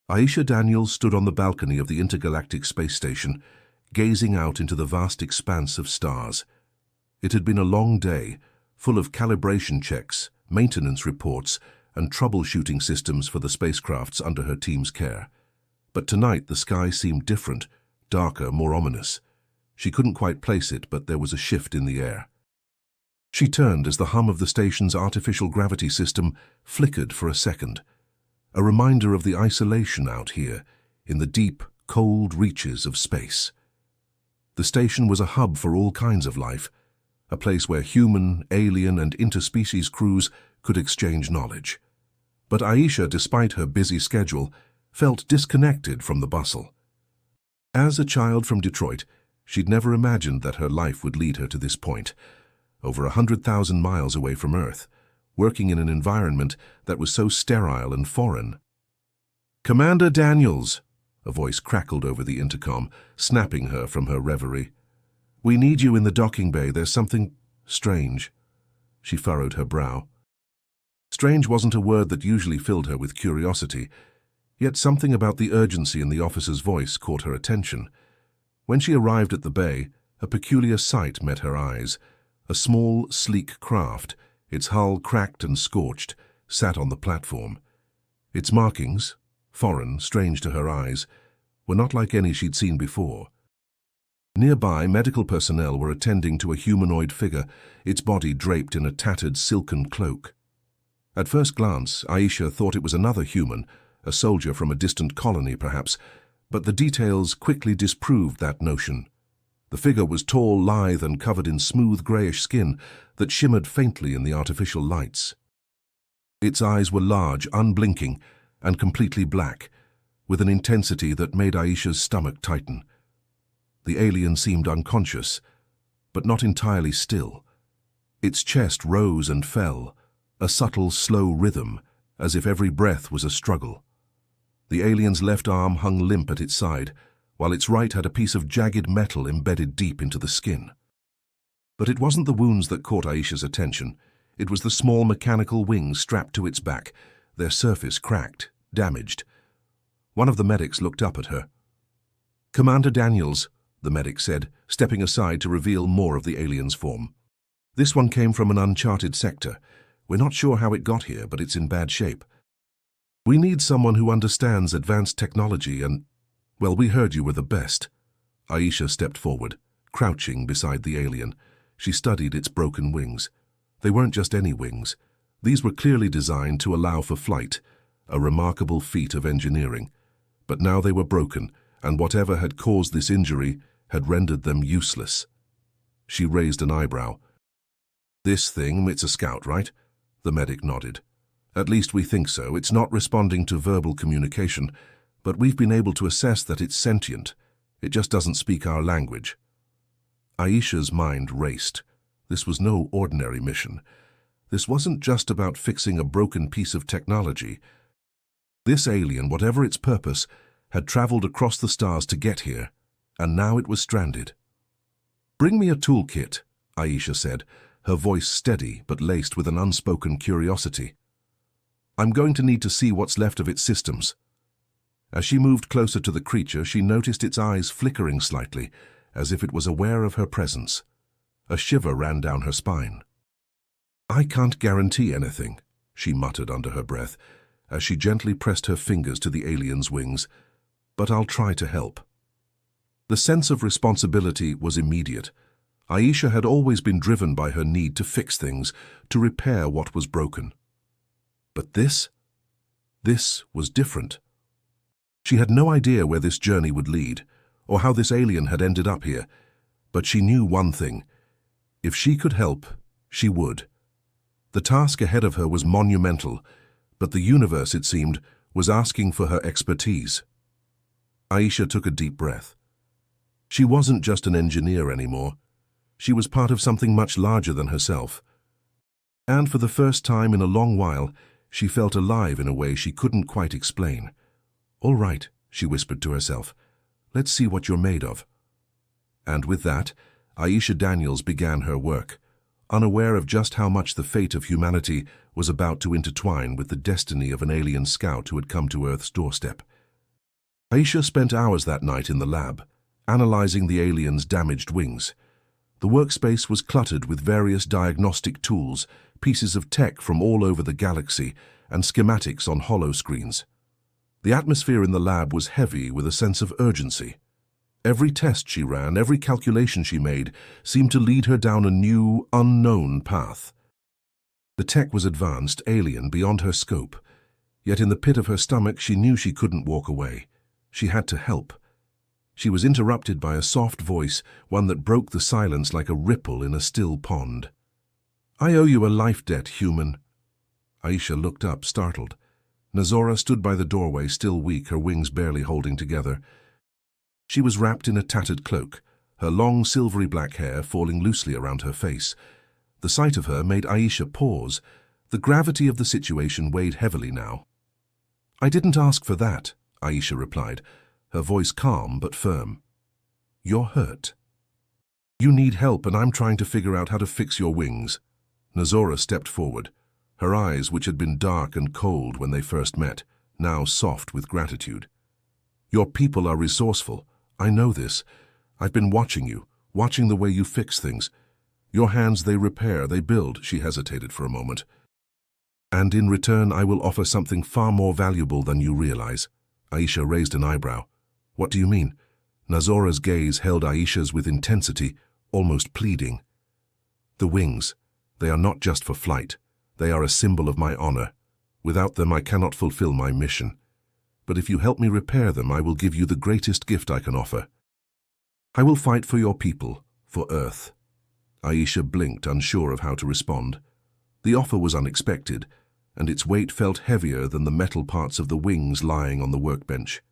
Aisha Daniels stood on the balcony of the intergalactic space station, gazing out into the vast expanse of stars. It had been a long day, full of calibration checks, maintenance reports, and troubleshooting systems for the spacecrafts under her team's care. But tonight the sky seemed different, darker, more ominous. She couldn't quite place it, but there was a shift in the air. She turned as the hum of the station's artificial gravity system flickered for a second, a reminder of the isolation out here, in the deep, cold reaches of space. The station was a hub for all kinds of life, a place where human, alien, and interspecies crews could exchange knowledge. But Aisha, despite her busy schedule, felt disconnected from the bustle. As a child from Detroit, she'd never imagined that her life would lead her to this point, over 100,000 miles away from Earth, working in an environment that was so sterile and foreign. "Commander Daniels," a voice crackled over the intercom, snapping her from her reverie. "We need you in the docking bay. There's something strange." She furrowed her brow. Strange wasn't a word that usually filled her with curiosity, yet something about the urgency in the officer's voice caught her attention. When she arrived at the bay, a peculiar sight met her eyes. A small, sleek craft, its hull cracked and scorched, sat on the platform. Its markings, foreign, strange to her eyes, were not like any she'd seen before. Nearby, medical personnel were attending to a humanoid figure, its body draped in a tattered silken cloak. At first glance, Aisha thought it was another human, a soldier from a distant colony perhaps, but the details quickly disproved that notion. The figure was tall, lithe, and covered in smooth grayish skin that shimmered faintly in the artificial lights. Its eyes were large, unblinking, and completely black, with an intensity that made Aisha's stomach tighten. The alien seemed unconscious, but not entirely still. Its chest rose and fell, a subtle, slow rhythm, as if every breath was a struggle. The alien's left arm hung limp at its side, while its right had a piece of jagged metal embedded deep into the skin. But it wasn't the wounds that caught Aisha's attention. It was the small mechanical wings strapped to its back, their surface cracked, damaged. One of the medics looked up at her. "Commander Daniels," the medic said, stepping aside to reveal more of the alien's form. "This one came from an uncharted sector. We're not sure how it got here, but it's in bad shape. We need someone who understands advanced technology and, well, we heard you were the best." Aisha stepped forward, crouching beside the alien. She studied its broken wings. They weren't just any wings. These were clearly designed to allow for flight, a remarkable feat of engineering. But now they were broken, and whatever had caused this injury had rendered them useless. She raised an eyebrow. "This thing, it's a scout, right?" The medic nodded. "At least we think so. It's not responding to verbal communication, but we've been able to assess that it's sentient. It just doesn't speak our language." Aisha's mind raced. This was no ordinary mission. This wasn't just about fixing a broken piece of technology. This alien, whatever its purpose, had traveled across the stars to get here, and now it was stranded. "Bring me a toolkit," Aisha said, her voice steady but laced with an unspoken curiosity. "I'm going to need to see what's left of its systems." As she moved closer to the creature, she noticed its eyes flickering slightly, as if it was aware of her presence. A shiver ran down her spine. "I can't guarantee anything," she muttered under her breath, as she gently pressed her fingers to the alien's wings, "but I'll try to help." The sense of responsibility was immediate. Aisha had always been driven by her need to fix things, to repair what was broken. But this was different. She had no idea where this journey would lead, or how this alien had ended up here, but she knew one thing. If she could help, she would. The task ahead of her was monumental, but the universe, it seemed, was asking for her expertise. Aisha took a deep breath. She wasn't just an engineer anymore. She was part of something much larger than herself. And for the first time in a long while, she felt alive in a way she couldn't quite explain. "All right," she whispered to herself. "Let's see what you're made of." And with that, Aisha Daniels began her work, unaware of just how much the fate of humanity was about to intertwine with the destiny of an alien scout who had come to Earth's doorstep. Aisha spent hours that night in the lab, analyzing the alien's damaged wings. The workspace was cluttered with various diagnostic tools, pieces of tech from all over the galaxy, and schematics on hollow screens. The atmosphere in the lab was heavy with a sense of urgency. Every test she ran, every calculation she made, seemed to lead her down a new, unknown path. The tech was advanced, alien, beyond her scope. Yet in the pit of her stomach she knew she couldn't walk away. She had to help. She was interrupted by a soft voice, one that broke the silence like a ripple in a still pond. "I owe you a life debt, human." Aisha looked up, startled. Nazora stood by the doorway, still weak, her wings barely holding together. She was wrapped in a tattered cloak, her long silvery black hair falling loosely around her face. The sight of her made Aisha pause. The gravity of the situation weighed heavily now. "I didn't ask for that," Aisha replied, her voice calm but firm. "You're hurt. You need help, and I'm trying to figure out how to fix your wings." Nazora stepped forward, her eyes, which had been dark and cold when they first met, now soft with gratitude. "Your people are resourceful. I know this. I've been watching you, watching the way you fix things. Your hands, they repair, they build." She hesitated for a moment. "And in return, I will offer something far more valuable than you realize." Aisha raised an eyebrow. "What do you mean?" Nazora's gaze held Aisha's with intensity, almost pleading. "The wings. They are not just for flight. They are a symbol of my honor. Without them, I cannot fulfill my mission. But if you help me repair them, I will give you the greatest gift I can offer. I will fight for your people, for Earth." Aisha blinked, unsure of how to respond. The offer was unexpected, and its weight felt heavier than the metal parts of the wings lying on the workbench.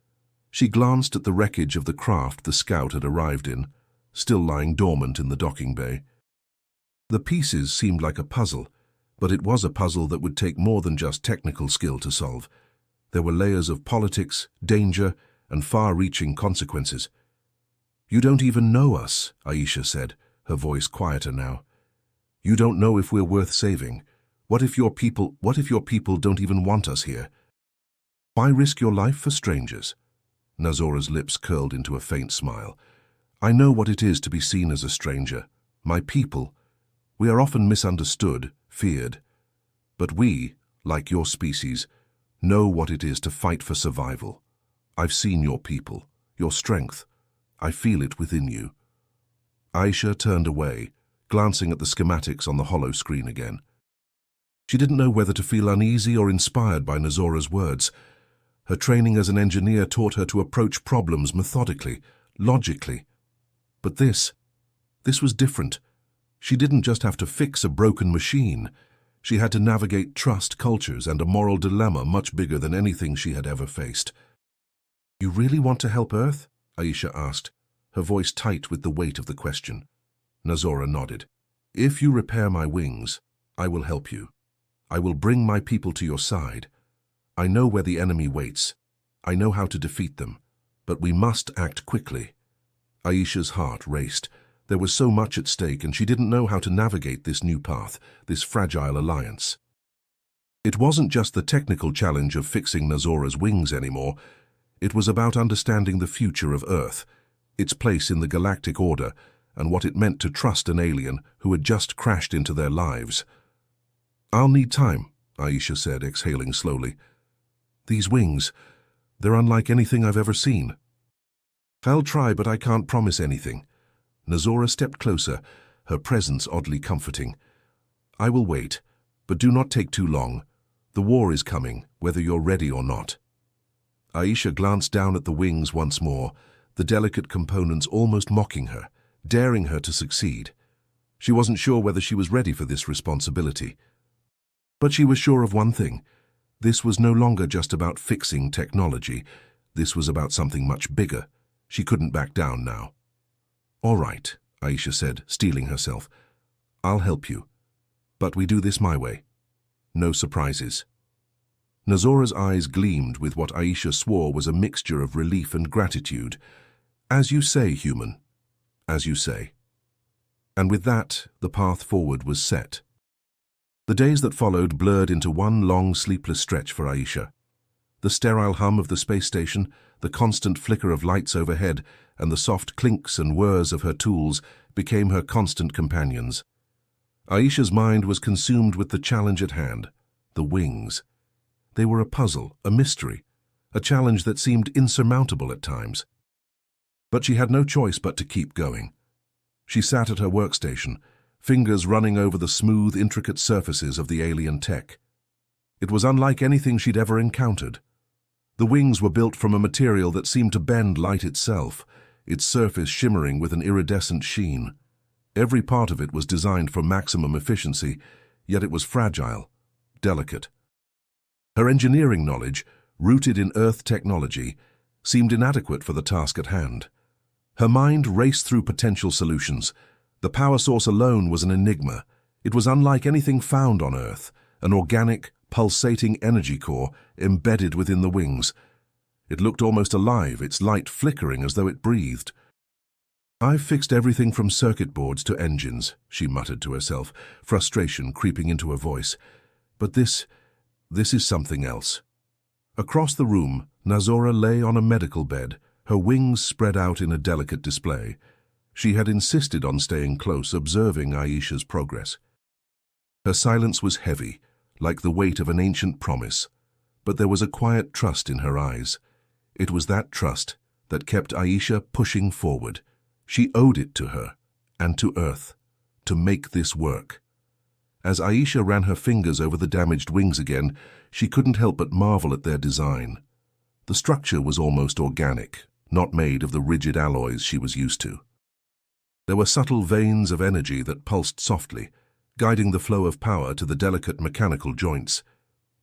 She glanced at the wreckage of the craft the scout had arrived in, still lying dormant in the docking bay. The pieces seemed like a puzzle, but it was a puzzle that would take more than just technical skill to solve. There were layers of politics, danger, and far-reaching consequences. "You don't even know us," Aisha said, her voice quieter now. "You don't know if we're worth saving. What if your people don't even want us here? Why risk your life for strangers?" Nazora's lips curled into a faint smile. "I know what it is to be seen as a stranger. My people, we are often misunderstood, feared. But we, like your species, know what it is to fight for survival. I've seen your people, your strength. I feel it within you." Aisha turned away, glancing at the schematics on the hollow screen again. She didn't know whether to feel uneasy or inspired by Nazora's words. Her training as an engineer taught her to approach problems methodically, logically. But this was different. She didn't just have to fix a broken machine. She had to navigate trust, cultures, and a moral dilemma much bigger than anything she had ever faced. "You really want to help Earth?" Aisha asked, her voice tight with the weight of the question. Nazora nodded. "If you repair my wings, I will help you. I will bring my people to your side. I know where the enemy waits. I know how to defeat them. But we must act quickly." Aisha's heart raced. There was so much at stake, and she didn't know how to navigate this new path, this fragile alliance. It wasn't just the technical challenge of fixing Nazora's wings anymore. It was about understanding the future of Earth, its place in the galactic order, and what it meant to trust an alien who had just crashed into their lives. "I'll need time," Aisha said, exhaling slowly. "These wings, they're unlike anything I've ever seen." "I'll try, but I can't promise anything." Nazora stepped closer, her presence oddly comforting. "I will wait, but do not take too long. The war is coming, whether you're ready or not." Aisha glanced down at the wings once more, the delicate components almost mocking her, daring her to succeed. She wasn't sure whether she was ready for this responsibility. But she was sure of one thing. This was no longer just about fixing technology. This was about something much bigger. She couldn't back down now. "All right," Aisha said, steeling herself. "I'll help you. But we do this my way. No surprises." Nazora's eyes gleamed with what Aisha swore was a mixture of relief and gratitude. "As you say, human. As you say." And with that, the path forward was set. The days that followed blurred into one long, sleepless stretch for Aisha. The sterile hum of the space station, the constant flicker of lights overhead, and the soft clinks and whirs of her tools became her constant companions. Aisha's mind was consumed with the challenge at hand, the wings. They were a puzzle, a mystery, a challenge that seemed insurmountable at times. But she had no choice but to keep going. She sat at her workstation, fingers running over the smooth, intricate surfaces of the alien tech. It was unlike anything she'd ever encountered. The wings were built from a material that seemed to bend light itself, its surface shimmering with an iridescent sheen. Every part of it was designed for maximum efficiency, yet it was fragile, delicate. Her engineering knowledge, rooted in Earth technology, seemed inadequate for the task at hand. Her mind raced through potential solutions. The power source alone was an enigma. It was unlike anything found on Earth, an organic, pulsating energy core embedded within the wings. It looked almost alive, its light flickering as though it breathed. "I've fixed everything from circuit boards to engines," she muttered to herself, frustration creeping into her voice. "But this is something else." Across the room, Nazora lay on a medical bed, her wings spread out in a delicate display. She had insisted on staying close, observing Aisha's progress. Her silence was heavy, like the weight of an ancient promise, but there was a quiet trust in her eyes. It was that trust that kept Aisha pushing forward. She owed it to her, and to Earth, to make this work. As Aisha ran her fingers over the damaged wings again, she couldn't help but marvel at their design. The structure was almost organic, not made of the rigid alloys she was used to. There were subtle veins of energy that pulsed softly, guiding the flow of power to the delicate mechanical joints.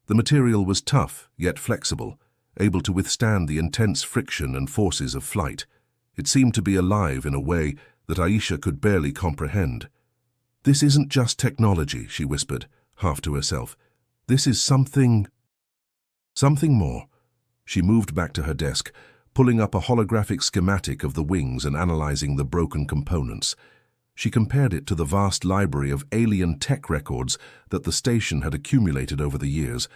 The material was tough, yet flexible, able to withstand the intense friction and forces of flight. It seemed to be alive in a way that Aisha could barely comprehend. "This isn't just technology," she whispered, half to herself. "This is something more." She moved back to her desk, pulling up a holographic schematic of the wings and analyzing the broken components. She compared it to the vast library of alien tech records that the station had accumulated over the years,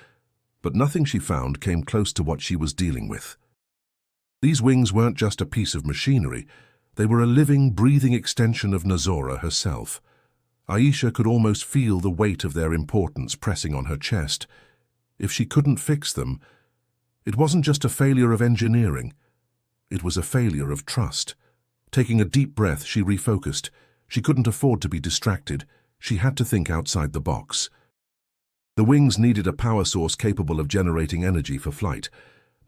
but nothing she found came close to what she was dealing with. These wings weren't just a piece of machinery, they were a living, breathing extension of Nazora herself. Aisha could almost feel the weight of their importance pressing on her chest. If she couldn't fix them, it wasn't just a failure of engineering, it was a failure of trust. Taking a deep breath, she refocused. She couldn't afford to be distracted. She had to think outside the box. The wings needed a power source capable of generating energy for flight,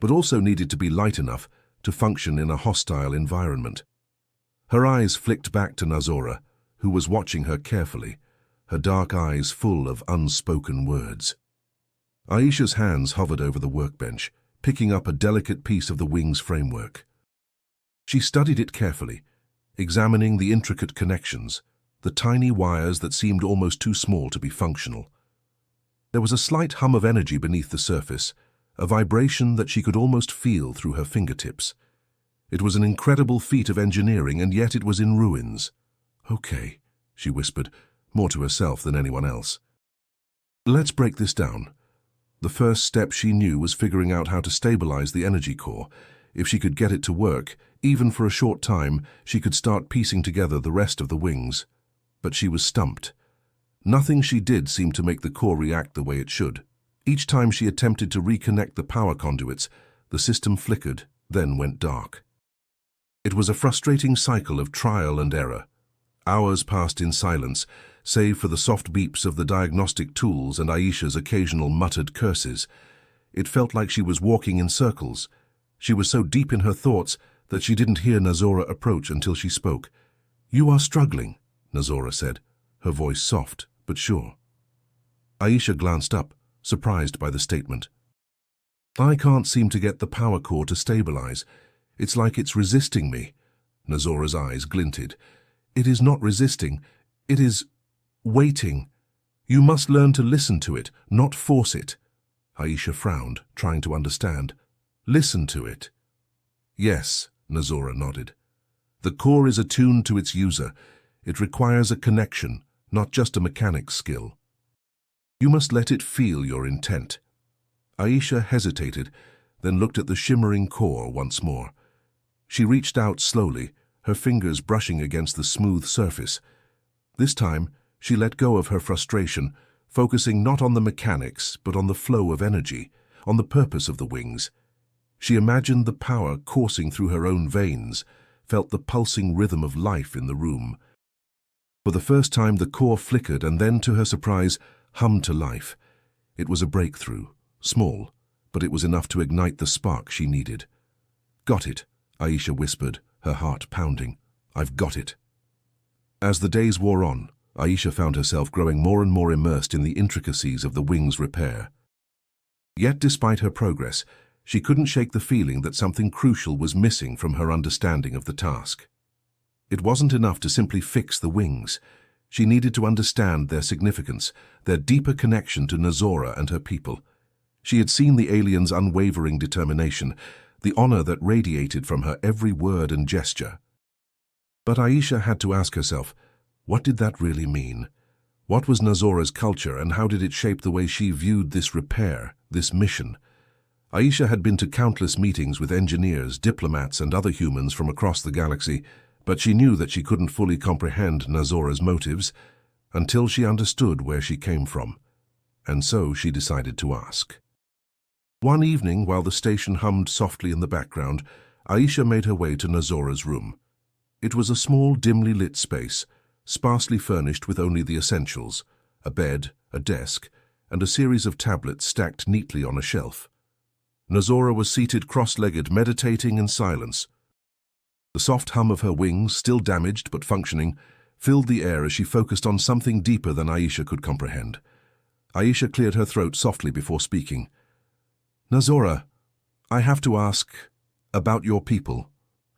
but also needed to be light enough to function in a hostile environment. Her eyes flicked back to Nazora, who was watching her carefully, her dark eyes full of unspoken words. Aisha's hands hovered over the workbench, picking up a delicate piece of the wing's framework. She studied it carefully, examining the intricate connections, the tiny wires that seemed almost too small to be functional. There was a slight hum of energy beneath the surface, a vibration that she could almost feel through her fingertips. It was an incredible feat of engineering, and yet it was in ruins. "Okay," she whispered, more to herself than anyone else. "Let's break this down." The first step she knew was figuring out how to stabilize the energy core. If she could get it to work, even for a short time, she could start piecing together the rest of the wings. But she was stumped. Nothing she did seemed to make the core react the way it should. Each time she attempted to reconnect the power conduits, the system flickered, then went dark. It was a frustrating cycle of trial and error. Hours passed in silence, save for the soft beeps of the diagnostic tools and Aisha's occasional muttered curses. It felt like she was walking in circles. She was so deep in her thoughts that she didn't hear Nazora approach until she spoke. "You are struggling," Nazora said, her voice soft but sure. Aisha glanced up, surprised by the statement. "I can't seem to get the power core to stabilize. It's like it's resisting me." Nazora's eyes glinted. "It is not resisting. It is waiting. You must learn to listen to it, not force it." Aisha frowned, trying to understand. "Listen to it." "Yes," Nazora nodded. "The core is attuned to its user. It requires a connection, not just a mechanic's skill. You must let it feel your intent." Aisha hesitated, then looked at the shimmering core once more. She reached out slowly, her fingers brushing against the smooth surface. This time, she let go of her frustration, focusing not on the mechanics, but on the flow of energy, on the purpose of the wings. She imagined the power coursing through her own veins, felt the pulsing rhythm of life in the room. For the first time, the core flickered and then, to her surprise, hummed to life. It was a breakthrough, small, but it was enough to ignite the spark she needed. "Got it," Aisha whispered, her heart pounding. "I've got it." As the days wore on, Aisha found herself growing more and more immersed in the intricacies of the wing's repair. Yet, despite her progress, she couldn't shake the feeling that something crucial was missing from her understanding of the task. It wasn't enough to simply fix the wings. She needed to understand their significance, their deeper connection to Nazora and her people. She had seen the aliens' unwavering determination, the honor that radiated from her every word and gesture. But Aisha had to ask herself, what did that really mean? What was Nazora's culture, and how did it shape the way she viewed this repair, this mission? Aisha had been to countless meetings with engineers, diplomats, and other humans from across the galaxy, but she knew that she couldn't fully comprehend Nazora's motives until she understood where she came from. And so she decided to ask. One evening, while the station hummed softly in the background, Aisha made her way to Nazora's room. It was a small, dimly lit space, sparsely furnished with only the essentials: a bed, a desk, and a series of tablets stacked neatly on a shelf. Nazora was seated cross-legged, meditating in silence. The soft hum of her wings, still damaged but functioning, filled the air as she focused on something deeper than Aisha could comprehend. Aisha cleared her throat softly before speaking. "Nazora, I have to ask about your people,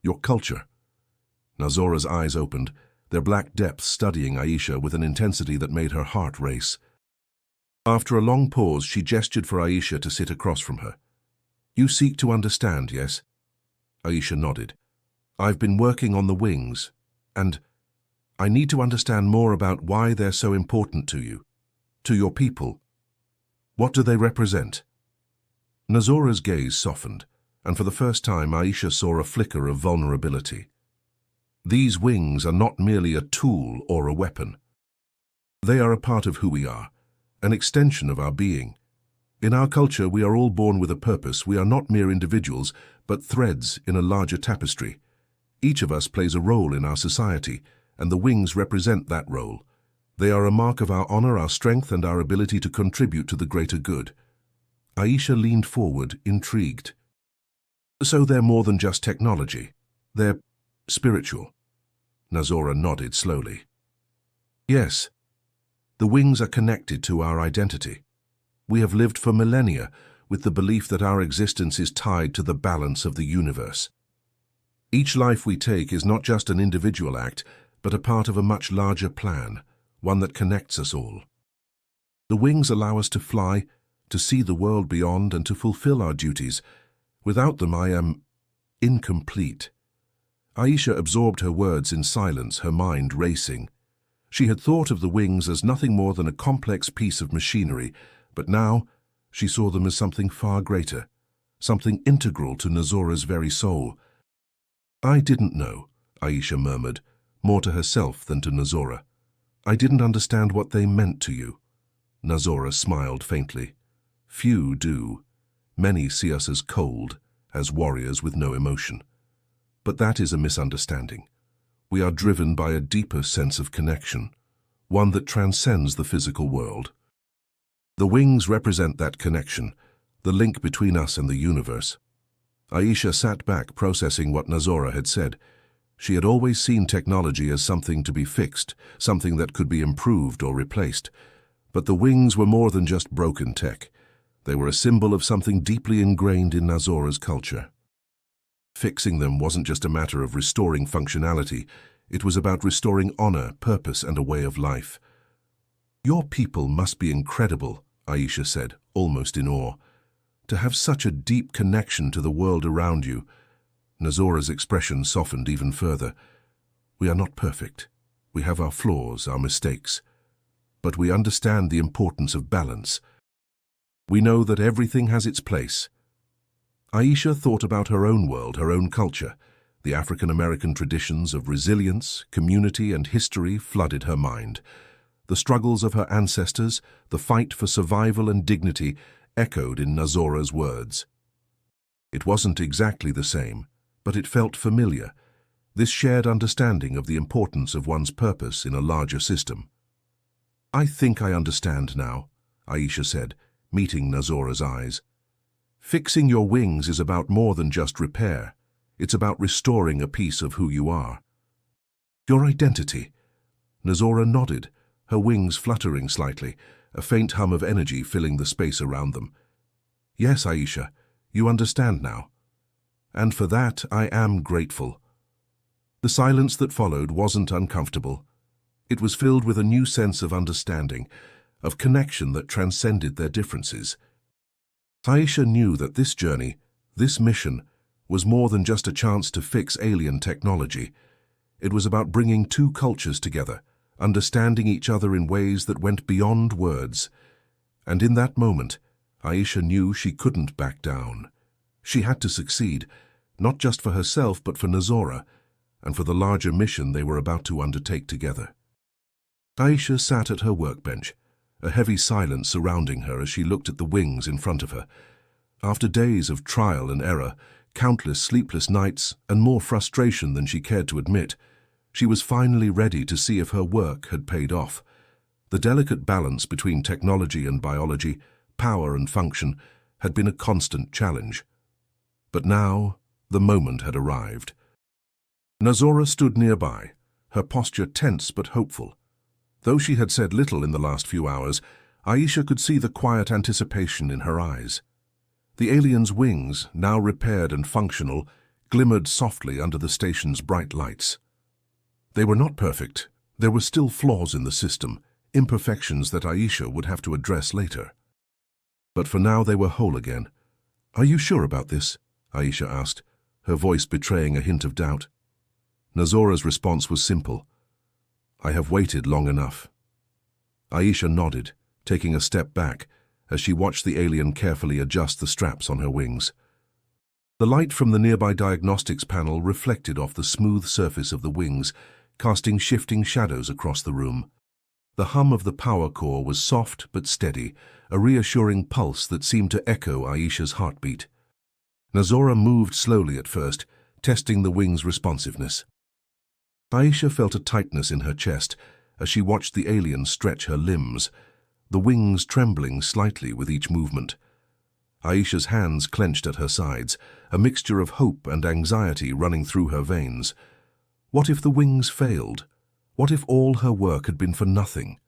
your culture." Nazora's eyes opened, their black depths studying Aisha with an intensity that made her heart race. After a long pause, she gestured for Aisha to sit across from her. "You seek to understand, yes?" Aisha nodded. "I've been working on the wings, and I need to understand more about why they're so important to you, to your people. What do they represent?" Nazora's gaze softened, and for the first time Aisha saw a flicker of vulnerability. These wings are not merely a tool or a weapon. They are a part of who we are, an extension of our being. In our culture, we are all born with a purpose. We are not mere individuals, but threads in a larger tapestry. Each of us plays a role in our society, and the wings represent that role. They are a mark of our honor, our strength, and our ability to contribute to the greater good. Aisha leaned forward, intrigued. "So they're more than just technology. They're spiritual." Nazora nodded slowly. "Yes. The wings are connected to our identity. We have lived for millennia with the belief that our existence is tied to the balance of the universe. Each life we take is not just an individual act, but a part of a much larger plan, one that connects us all. The wings allow us to fly, to see the world beyond, and to fulfill our duties. Without them, I am incomplete." Aisha absorbed her words in silence, her mind racing. She had thought of the wings as nothing more than a complex piece of machinery, but now she saw them as something far greater, something integral to Nazora's very soul. "I didn't know," Aisha murmured, more to herself than to Nazora. "I didn't understand what they meant to you." Nazora smiled faintly. "Few do. Many see us as cold, as warriors with no emotion. But that is a misunderstanding. We are driven by a deeper sense of connection, one that transcends the physical world. The wings represent that connection, the link between us and the universe." Aisha sat back, processing what Nazora had said. She had always seen technology as something to be fixed, something that could be improved or replaced. But the wings were more than just broken tech. They were a symbol of something deeply ingrained in Nazora's culture. Fixing them wasn't just a matter of restoring functionality. It was about restoring honor, purpose, and a way of life. "Your people must be incredible," Aisha said, almost in awe. "To have such a deep connection to the world around you." Nazora's expression softened even further. "We are not perfect. We have our flaws, our mistakes. But we understand the importance of balance. We know that everything has its place." Aisha thought about her own world, her own culture. The African-American traditions of resilience, community, and history flooded her mind. The struggles of her ancestors, the fight for survival and dignity, echoed in Nazora's words. It wasn't exactly the same, but it felt familiar, this shared understanding of the importance of one's purpose in a larger system. "I think I understand now," Aisha said, meeting Nazora's eyes. "Fixing your wings is about more than just repair. It's about restoring a piece of who you are." "Your identity." Nazora nodded, her wings fluttering slightly, a faint hum of energy filling the space around them. "Yes, Aisha, you understand now. And for that, I am grateful." The silence that followed wasn't uncomfortable. It was filled with a new sense of understanding, of connection that transcended their differences. Aisha knew that this journey, this mission, was more than just a chance to fix alien technology. It was about bringing two cultures together, understanding each other in ways that went beyond words. And in that moment, Aisha knew she couldn't back down. She had to succeed, not just for herself but for Nazora, and for the larger mission they were about to undertake together. Aisha sat at her workbench, a heavy silence surrounding her as she looked at the wings in front of her. After days of trial and error, countless sleepless nights, and more frustration than she cared to admit, she was finally ready to see if her work had paid off. The delicate balance between technology and biology, power and function, had been a constant challenge. But now, the moment had arrived. Nazora stood nearby, her posture tense but hopeful. Though she had said little in the last few hours, Aisha could see the quiet anticipation in her eyes. The alien's wings, now repaired and functional, glimmered softly under the station's bright lights. They were not perfect. There were still flaws in the system, imperfections that Aisha would have to address later. But for now they were whole again. "Are you sure about this?" Aisha asked, her voice betraying a hint of doubt. Nazora's response was simple. "I have waited long enough." Aisha nodded, taking a step back as she watched the alien carefully adjust the straps on her wings. The light from the nearby diagnostics panel reflected off the smooth surface of the wings, casting shifting shadows across the room. The hum of the power core was soft but steady, a reassuring pulse that seemed to echo Aisha's heartbeat. Nazora moved slowly at first, testing the wings' responsiveness. Aisha felt a tightness in her chest as she watched the alien stretch her limbs, the wings trembling slightly with each movement. Aisha's hands clenched at her sides, a mixture of hope and anxiety running through her veins. What if the wings failed? What if all her work had been for nothing?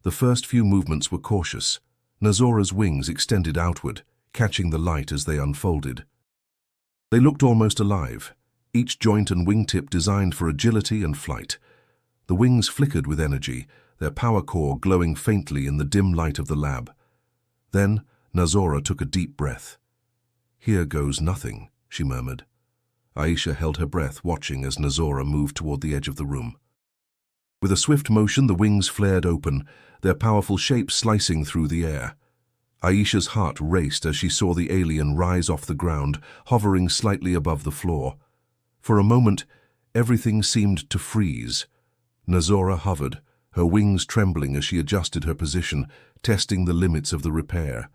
The first few movements were cautious. Nazora's wings extended outward, catching the light as they unfolded. They looked almost alive, each joint and wingtip designed for agility and flight. The wings flickered with energy, their power core glowing faintly in the dim light of the lab. Then Nazora took a deep breath. "Here goes nothing," she murmured. Aisha held her breath, watching as Nazora moved toward the edge of the room. With a swift motion, the wings flared open, their powerful shape slicing through the air. Aisha's heart raced as she saw the alien rise off the ground, hovering slightly above the floor. For a moment, everything seemed to freeze. Nazora hovered, her wings trembling as she adjusted her position, testing the limits of the repair.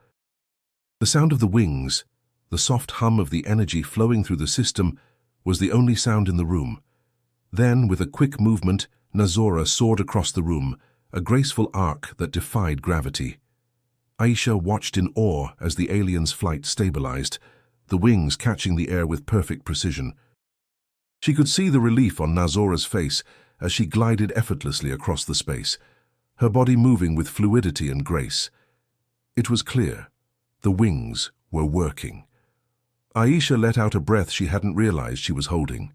The sound of the wings, the soft hum of the energy flowing through the system, was the only sound in the room. Then, with a quick movement, Nazora soared across the room, a graceful arc that defied gravity. Aisha watched in awe as the alien's flight stabilized, the wings catching the air with perfect precision. She could see the relief on Nazora's face as she glided effortlessly across the space, her body moving with fluidity and grace. It was clear. The wings were working. Aisha let out a breath she hadn't realized she was holding.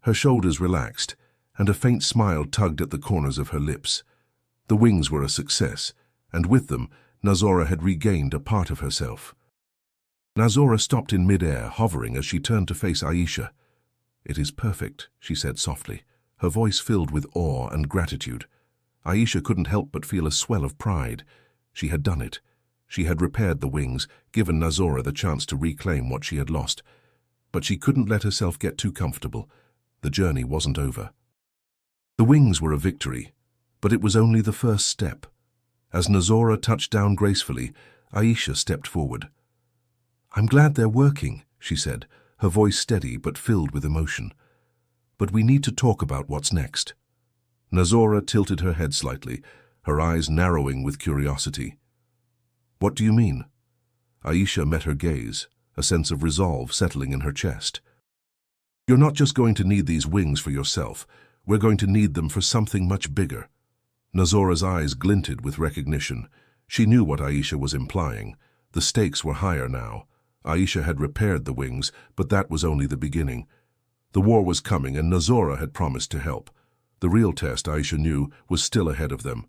Her shoulders relaxed, and a faint smile tugged at the corners of her lips. The wings were a success, and with them, Nazora had regained a part of herself. Nazora stopped in mid-air, hovering as she turned to face Aisha. "It is perfect," she said softly, her voice filled with awe and gratitude. Aisha couldn't help but feel a swell of pride. She had done it. She had repaired the wings, given Nazora the chance to reclaim what she had lost. But she couldn't let herself get too comfortable. The journey wasn't over. The wings were a victory, but it was only the first step. As Nazora touched down gracefully, Aisha stepped forward. "I'm glad they're working," she said, her voice steady but filled with emotion. "But we need to talk about what's next." Nazora tilted her head slightly, her eyes narrowing with curiosity. "What do you mean?" Aisha met her gaze, a sense of resolve settling in her chest. "You're not just going to need these wings for yourself. We're going to need them for something much bigger." Nazora's eyes glinted with recognition. She knew what Aisha was implying. The stakes were higher now. Aisha had repaired the wings, but that was only the beginning. The war was coming, and Nazora had promised to help. The real test, Aisha knew, was still ahead of them.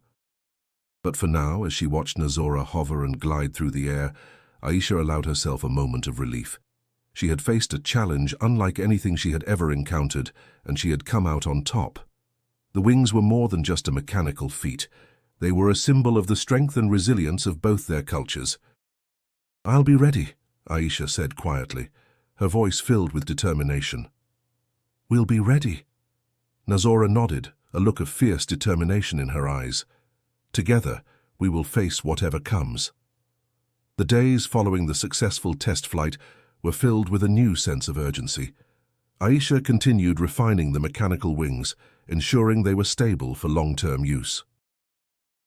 But for now, as she watched Nazora hover and glide through the air, Aisha allowed herself a moment of relief. She had faced a challenge unlike anything she had ever encountered, and she had come out on top. The wings were more than just a mechanical feat. They were a symbol of the strength and resilience of both their cultures. "I'll be ready," Aisha said quietly, her voice filled with determination. "We'll be ready." Nazora nodded, a look of fierce determination in her eyes. "Together, we will face whatever comes." The days following the successful test flight were filled with a new sense of urgency. Aisha continued refining the mechanical wings, ensuring they were stable for long-term use.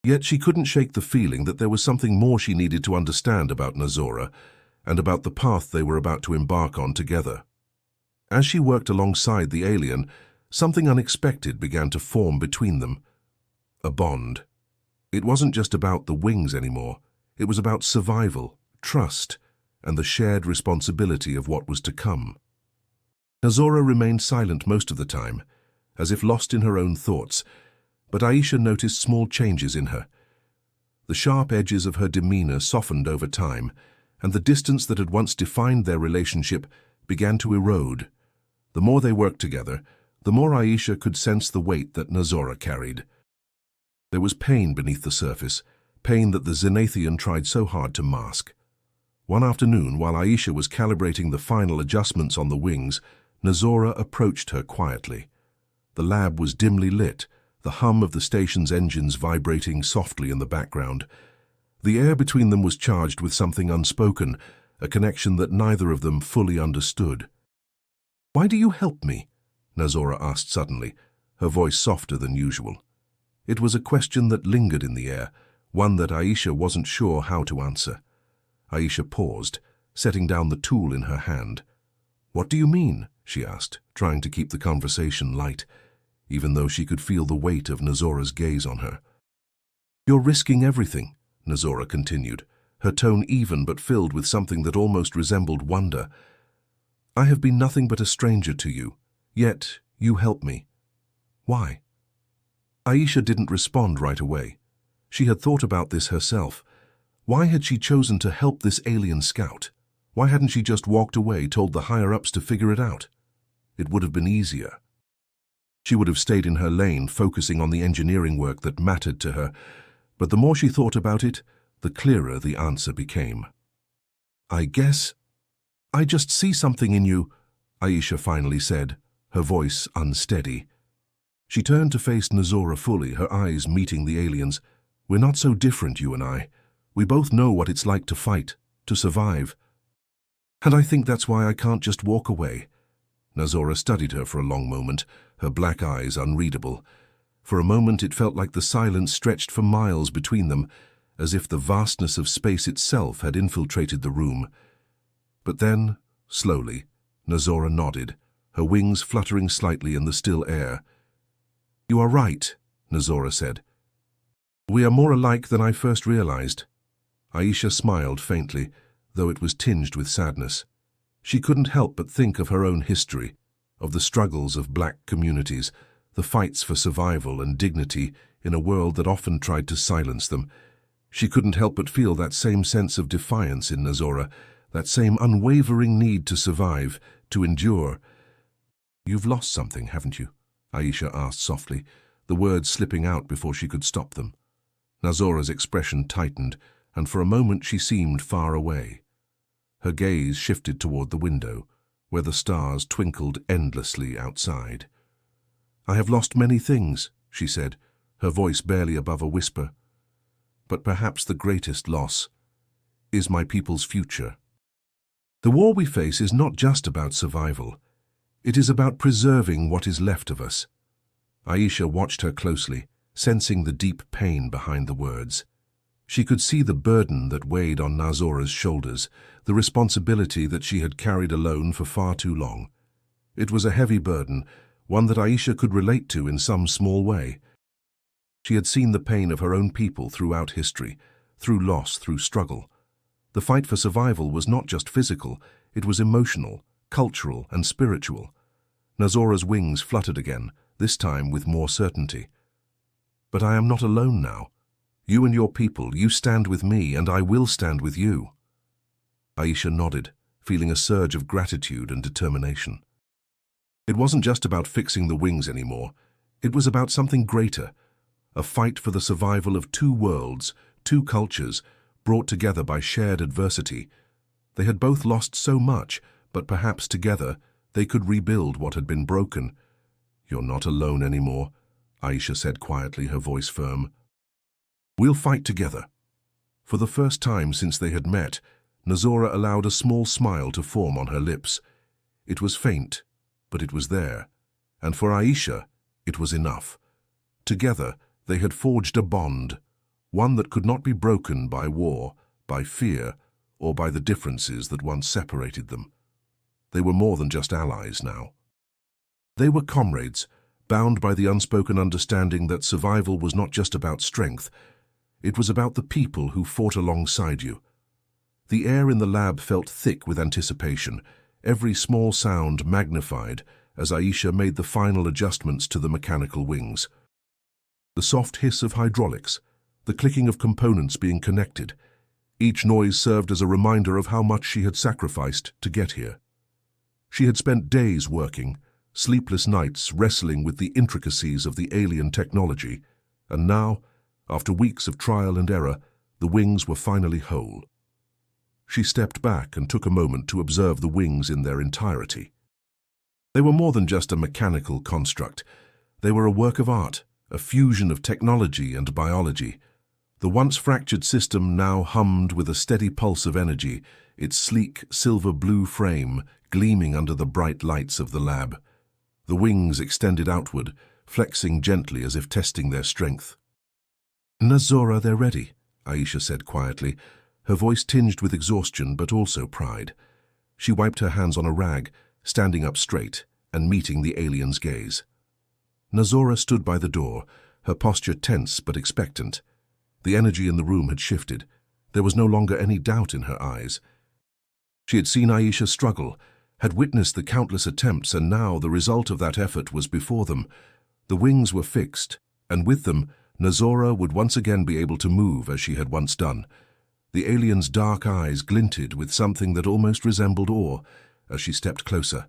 Yet she couldn't shake the feeling that there was something more she needed to understand about Nazora and about the path they were about to embark on together. As she worked alongside the alien, something unexpected began to form between them. A bond. It wasn't just about the wings anymore. It was about survival, trust, and the shared responsibility of what was to come. Nazora remained silent most of the time, as if lost in her own thoughts, but Aisha noticed small changes in her. The sharp edges of her demeanor softened over time, and the distance that had once defined their relationship began to erode. The more they worked together, the more Aisha could sense the weight that Nazora carried. There was pain beneath the surface, pain that the Zenathian tried so hard to mask. One afternoon, while Aisha was calibrating the final adjustments on the wings, Nazora approached her quietly. The lab was dimly lit, the hum of the station's engines vibrating softly in the background. The air between them was charged with something unspoken, a connection that neither of them fully understood. "Why do you help me?" Nazora asked suddenly, her voice softer than usual. It was a question that lingered in the air, one that Aisha wasn't sure how to answer. Aisha paused, setting down the tool in her hand. "What do you mean?" she asked, trying to keep the conversation light, even though she could feel the weight of Nazora's gaze on her. "You're risking everything," Nazora continued, her tone even but filled with something that almost resembled wonder. "I have been nothing but a stranger to you, yet you help me. Why?" Aisha didn't respond right away. She had thought about this herself. Why had she chosen to help this alien scout? Why hadn't she just walked away, told the higher-ups to figure it out? It would have been easier. She would have stayed in her lane, focusing on the engineering work that mattered to her, but the more she thought about it, the clearer the answer became. "I guess I just see something in you," Aisha finally said, her voice unsteady. She turned to face Nazora fully, her eyes meeting the alien's. "We're not so different, you and I. We both know what it's like to fight, to survive. And I think that's why I can't just walk away." Nazora studied her for a long moment, her black eyes unreadable. For a moment it felt like the silence stretched for miles between them, as if the vastness of space itself had infiltrated the room. But then, slowly, Nazora nodded, her wings fluttering slightly in the still air. "You are right," Nazora said. "We are more alike than I first realized." Aisha smiled faintly, though it was tinged with sadness. She couldn't help but think of her own history, of the struggles of black communities, the fights for survival and dignity in a world that often tried to silence them. She couldn't help but feel that same sense of defiance in Nazora, that same unwavering need to survive, to endure. "You've lost something, haven't you?" Aisha asked softly, the words slipping out before she could stop them. Nazora's expression tightened, and for a moment she seemed far away. Her gaze shifted toward the window, where the stars twinkled endlessly outside. "I have lost many things," she said, her voice barely above a whisper. "But perhaps the greatest loss is my people's future." The war we face is not just about survival. It is about preserving what is left of us. Aisha watched her closely, sensing the deep pain behind the words. She could see the burden that weighed on Nazora's shoulders, the responsibility that she had carried alone for far too long. It was a heavy burden, one that Aisha could relate to in some small way. She had seen the pain of her own people throughout history, through loss, through struggle. The fight for survival was not just physical, it was emotional, cultural, and spiritual. Nazora's wings fluttered again, this time with more certainty. "But I am not alone now. You and your people, you stand with me, and I will stand with you." Aisha nodded, feeling a surge of gratitude and determination. It wasn't just about fixing the wings anymore. It was about something greater, a fight for the survival of two worlds, two cultures, brought together by shared adversity. They had both lost so much, but perhaps together they could rebuild what had been broken. "You're not alone anymore," Aisha said quietly, her voice firm. "We'll fight together." For the first time since they had met, Nazora allowed a small smile to form on her lips. It was faint, but it was there, and for Aisha, it was enough. Together, they had forged a bond, one that could not be broken by war, by fear, or by the differences that once separated them. They were more than just allies now. They were comrades, bound by the unspoken understanding that survival was not just about strength. It was about the people who fought alongside you. The air in the lab felt thick with anticipation, every small sound magnified as Aisha made the final adjustments to the mechanical wings. The soft hiss of hydraulics, the clicking of components being connected, each noise served as a reminder of how much she had sacrificed to get here. She had spent days working, sleepless nights wrestling with the intricacies of the alien technology, and now, after weeks of trial and error, the wings were finally whole. She stepped back and took a moment to observe the wings in their entirety. They were more than just a mechanical construct. They were a work of art, a fusion of technology and biology. The once fractured system now hummed with a steady pulse of energy, its sleek silver-blue frame gleaming under the bright lights of the lab. The wings extended outward, flexing gently as if testing their strength. "Nazora, they're ready," Aisha said quietly, her voice tinged with exhaustion but also pride. She wiped her hands on a rag, standing up straight and meeting the alien's gaze. Nazora stood by the door, her posture tense but expectant. The energy in the room had shifted. There was no longer any doubt in her eyes. She had seen Aisha struggle, had witnessed the countless attempts, and now the result of that effort was before them. The wings were fixed, and with them, Nazora would once again be able to move as she had once done. The alien's dark eyes glinted with something that almost resembled awe as she stepped closer,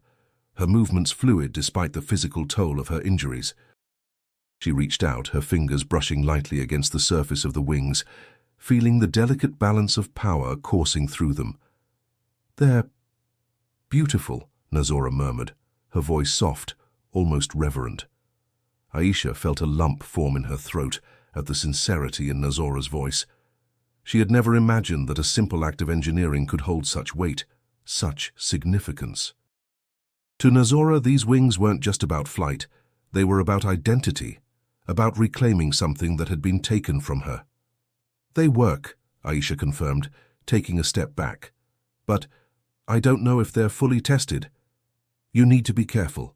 her movements fluid despite the physical toll of her injuries. She reached out, her fingers brushing lightly against the surface of the wings, feeling the delicate balance of power coursing through them. "They're beautiful," Nazora murmured, her voice soft, almost reverent. Aisha felt a lump form in her throat at the sincerity in Nazora's voice. She had never imagined that a simple act of engineering could hold such weight, such significance. To Nazora, these wings weren't just about flight. They were about identity, about reclaiming something that had been taken from her. "They work," Aisha confirmed, taking a step back. "But I don't know if they're fully tested. You need to be careful."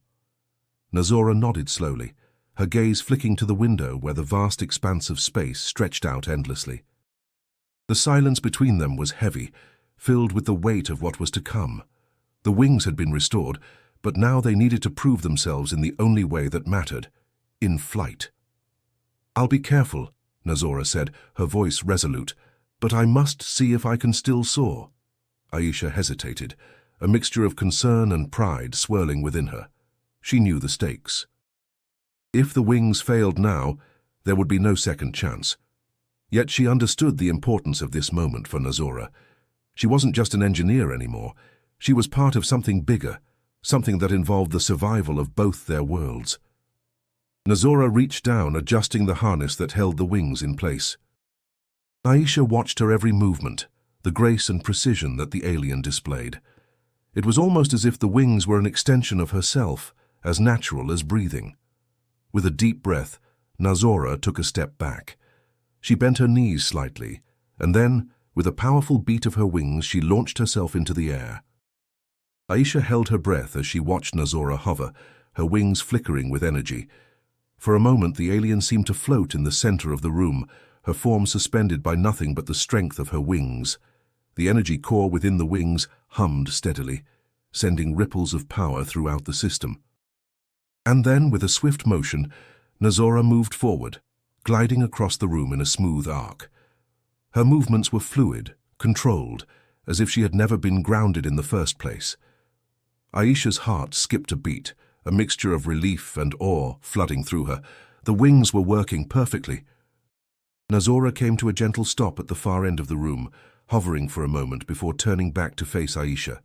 Nazora nodded slowly, her gaze flicking to the window where the vast expanse of space stretched out endlessly. The silence between them was heavy, filled with the weight of what was to come. The wings had been restored, but now they needed to prove themselves in the only way that mattered, in flight. "I'll be careful," Nazora said, her voice resolute, "but I must see if I can still soar." Aisha hesitated, a mixture of concern and pride swirling within her. She knew the stakes. If the wings failed now, there would be no second chance. Yet she understood the importance of this moment for Nazora. She wasn't just an engineer anymore. She was part of something bigger, something that involved the survival of both their worlds. Nazora reached down, adjusting the harness that held the wings in place. Aisha watched her every movement, the grace and precision that the alien displayed. It was almost as if the wings were an extension of herself, as natural as breathing. With a deep breath, Nazora took a step back. She bent her knees slightly, and then, with a powerful beat of her wings, she launched herself into the air. Aisha held her breath as she watched Nazora hover, her wings flickering with energy. For a moment, the alien seemed to float in the center of the room, her form suspended by nothing but the strength of her wings. The energy core within the wings hummed steadily, sending ripples of power throughout the system. And then, with a swift motion, Nazora moved forward, gliding across the room in a smooth arc. Her movements were fluid, controlled, as if she had never been grounded in the first place. Aisha's heart skipped a beat, a mixture of relief and awe flooding through her. The wings were working perfectly. Nazora came to a gentle stop at the far end of the room, hovering for a moment before turning back to face Aisha.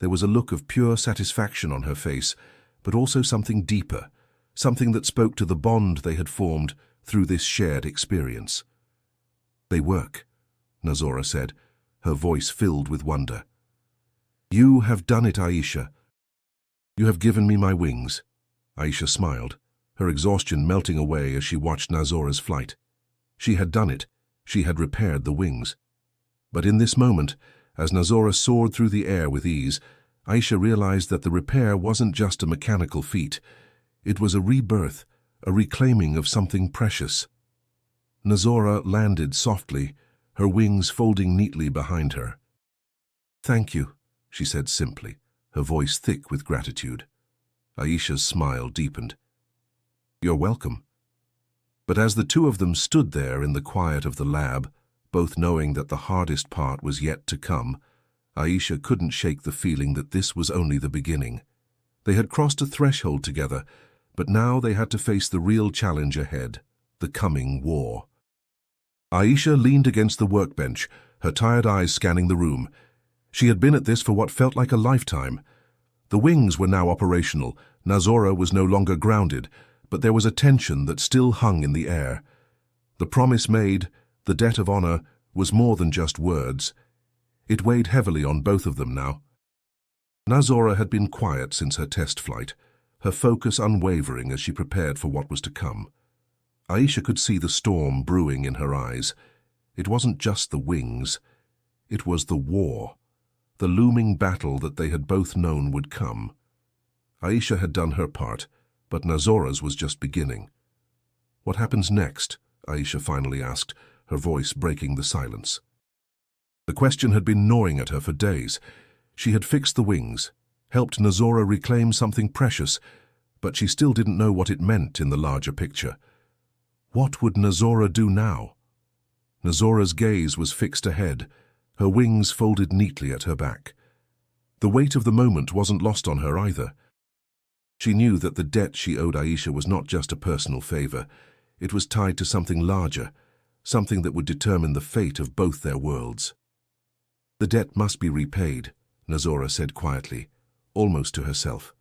There was a look of pure satisfaction on her face, but also something deeper, something that spoke to the bond they had formed through this shared experience. "They work," Nazora said, her voice filled with wonder. "You have done it, Aisha. You have given me my wings." Aisha smiled, her exhaustion melting away as she watched Nazora's flight. She had done it. She had repaired the wings. But in this moment, as Nazora soared through the air with ease, Aisha realized that the repair wasn't just a mechanical feat. It was a rebirth, a reclaiming of something precious. Nazora landed softly, her wings folding neatly behind her. "Thank you," she said simply, her voice thick with gratitude. Aisha's smile deepened. "You're welcome." But as the two of them stood there in the quiet of the lab, both knowing that the hardest part was yet to come, Aisha couldn't shake the feeling that this was only the beginning. They had crossed a threshold together, but now they had to face the real challenge ahead, the coming war. Aisha leaned against the workbench, her tired eyes scanning the room. She had been at this for what felt like a lifetime. The wings were now operational. Nazora was no longer grounded, but there was a tension that still hung in the air. The promise made, the debt of honor, was more than just words. It weighed heavily on both of them now. Nazora had been quiet since her test flight, her focus unwavering as she prepared for what was to come. Aisha could see the storm brewing in her eyes. It wasn't just the wings. It was the war, the looming battle that they had both known would come. Aisha had done her part, but Nazora's was just beginning. "What happens next?" Aisha finally asked, her voice breaking the silence. The question had been gnawing at her for days. She had fixed the wings, helped Nazora reclaim something precious, but she still didn't know what it meant in the larger picture. What would Nazora do now? Nazora's gaze was fixed ahead, her wings folded neatly at her back. The weight of the moment wasn't lost on her either. She knew that the debt she owed Aisha was not just a personal favor. It was tied to something larger, something that would determine the fate of both their worlds. "The debt must be repaid," Nazora said quietly, almost to herself.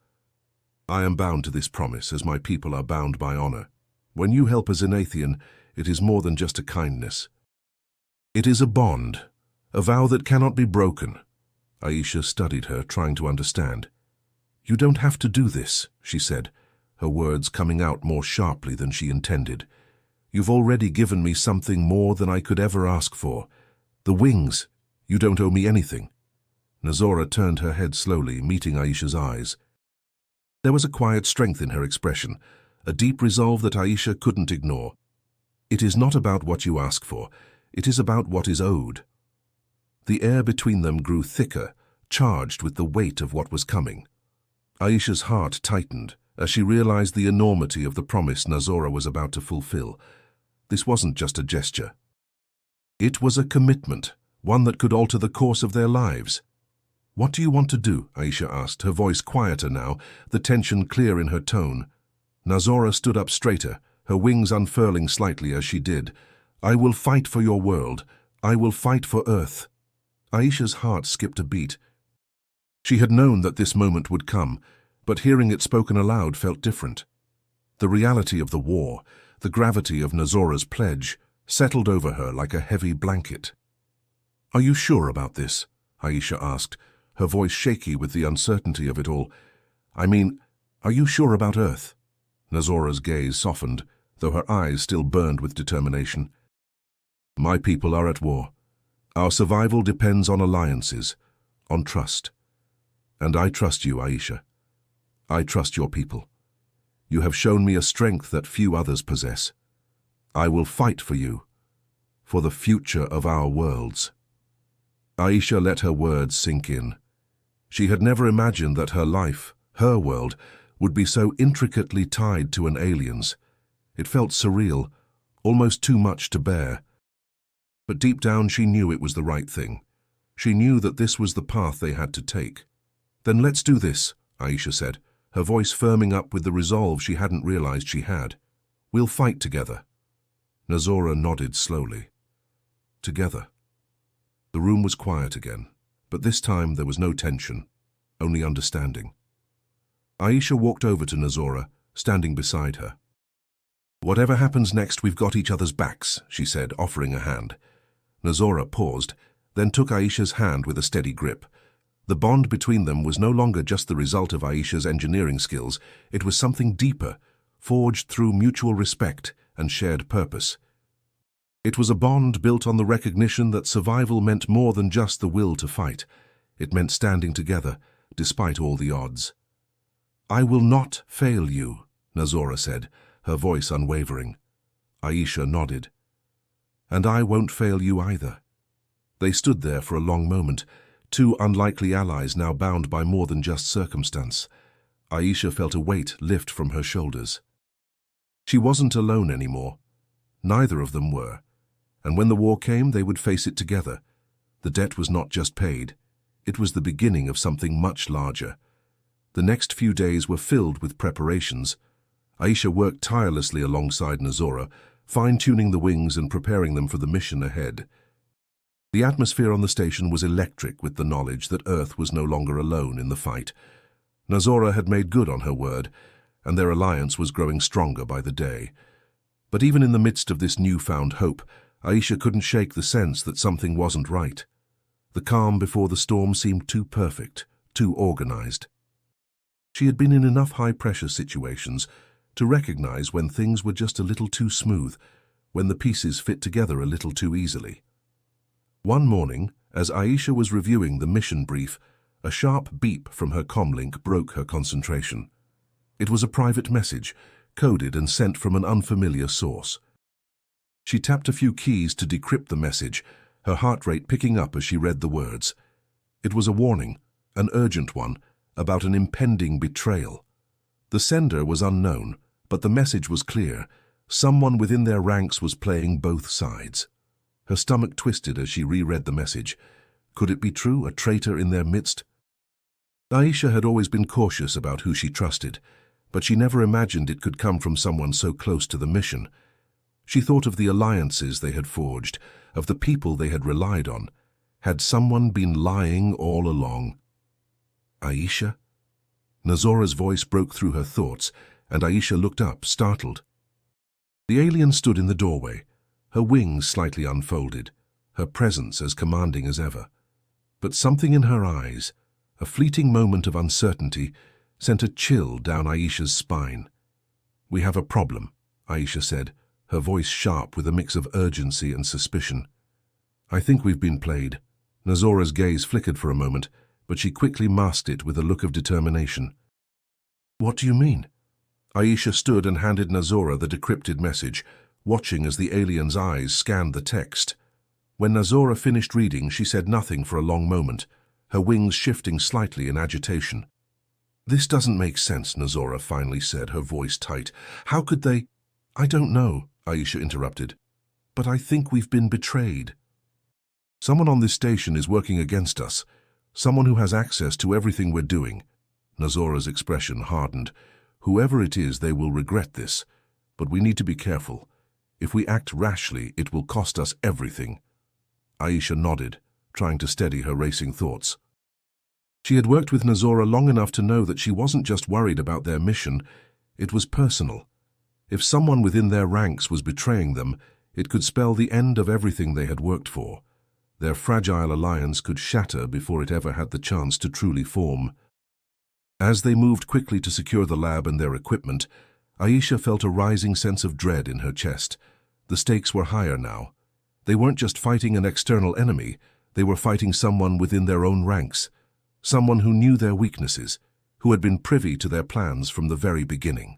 "I am bound to this promise, as my people are bound by honor. When you help a Zenathian, it is more than just a kindness. It is a bond, a vow that cannot be broken." Aisha studied her, trying to understand. "You don't have to do this," she said, her words coming out more sharply than she intended. "You've already given me something more than I could ever ask for. The wings. You don't owe me anything." Nazora turned her head slowly, meeting Aisha's eyes. There was a quiet strength in her expression, a deep resolve that Aisha couldn't ignore. "It is not about what you ask for. It is about what is owed." The air between them grew thicker, charged with the weight of what was coming. Aisha's heart tightened as she realized the enormity of the promise Nazora was about to fulfill. This wasn't just a gesture. It was a commitment, one that could alter the course of their lives. "What do you want to do?" Aisha asked, her voice quieter now, the tension clear in her tone. Nazora stood up straighter, her wings unfurling slightly as she did. I will fight for your world. I will fight for Earth. Aisha's heart skipped a beat. She had known that this moment would come, but hearing it spoken aloud felt different. The reality of the war, the gravity of Nazora's pledge, settled over her like a heavy blanket. "Are you sure about this?" Aisha asked, her voice shaky with the uncertainty of it all. "I mean, are you sure about Earth?" Nazora's gaze softened, though her eyes still burned with determination. "My people are at war. Our survival depends on alliances, on trust. And I trust you, Aisha. I trust your people. You have shown me a strength that few others possess. I will fight for you, for the future of our worlds." Aisha let her words sink in. She had never imagined that her life, her world, would be so intricately tied to an alien's. It felt surreal, almost too much to bear. But deep down she knew it was the right thing. She knew that this was the path they had to take. "Then let's do this," Aisha said, her voice firming up with the resolve she hadn't realized she had. "We'll fight together." Nazora nodded slowly. Together. The room was quiet again, but this time there was no tension, only understanding. Aisha walked over to Nazora, standing beside her. "Whatever happens next, we've got each other's backs," she said, offering a hand. Nazora paused, then took Aisha's hand with a steady grip. The bond between them was no longer just the result of Aisha's engineering skills. It was something deeper, forged through mutual respect and shared purpose. It was a bond built on the recognition that survival meant more than just the will to fight. It meant standing together, despite all the odds. "I will not fail you," Nazora said, her voice unwavering. Aisha nodded. "And I won't fail you either." They stood there for a long moment, two unlikely allies now bound by more than just circumstance. Aisha felt a weight lift from her shoulders. She wasn't alone anymore. Neither of them were. And when the war came, they would face it together. The debt was not just paid. It was the beginning of something much larger. The next few days were filled with preparations. Aisha worked tirelessly alongside Nazora, fine-tuning the wings and preparing them for the mission ahead. The atmosphere on the station was electric with the knowledge that Earth was no longer alone in the fight. Nazora had made good on her word, and their alliance was growing stronger by the day. But even in the midst of this newfound hope, Aisha couldn't shake the sense that something wasn't right. The calm before the storm seemed too perfect, too organized. She had been in enough high-pressure situations to recognize when things were just a little too smooth, when the pieces fit together a little too easily. One morning, as Aisha was reviewing the mission brief, a sharp beep from her comlink broke her concentration. It was a private message, coded and sent from an unfamiliar source. She tapped a few keys to decrypt the message, her heart rate picking up as she read the words. It was a warning, an urgent one, about an impending betrayal. The sender was unknown, but the message was clear. Someone within their ranks was playing both sides. Her stomach twisted as she reread the message. Could it be true, a traitor in their midst? Aisha had always been cautious about who she trusted, but she never imagined it could come from someone so close to the mission. She thought of the alliances they had forged, of the people they had relied on. Had someone been lying all along? Aisha? Nazora's voice broke through her thoughts, and Aisha looked up, startled. The alien stood in the doorway, her wings slightly unfolded, her presence as commanding as ever. But something in her eyes, a fleeting moment of uncertainty, sent a chill down Aisha's spine. "We have a problem," Aisha said, her voice sharp with a mix of urgency and suspicion. "I think we've been played." Nazora's gaze flickered for a moment, but she quickly masked it with a look of determination. "What do you mean?" Aisha stood and handed Nazora the decrypted message, watching as the alien's eyes scanned the text. When Nazora finished reading, she said nothing for a long moment, her wings shifting slightly in agitation. "This doesn't make sense," Nazora finally said, her voice tight. "How could they—" "I don't know," Aisha interrupted, "but I think we've been betrayed. Someone on this station is working against us, someone who has access to everything we're doing." Nazora's expression hardened. "Whoever it is, they will regret this, but we need to be careful. If we act rashly, it will cost us everything. Aisha nodded, trying to steady her racing thoughts. She had worked with Nazora long enough to know that she wasn't just worried about their mission, it was personal. If someone within their ranks was betraying them, it could spell the end of everything they had worked for. Their fragile alliance could shatter before it ever had the chance to truly form. As they moved quickly to secure the lab and their equipment, Aisha felt a rising sense of dread in her chest. The stakes were higher now. They weren't just fighting an external enemy, they were fighting someone within their own ranks, someone who knew their weaknesses, who had been privy to their plans from the very beginning.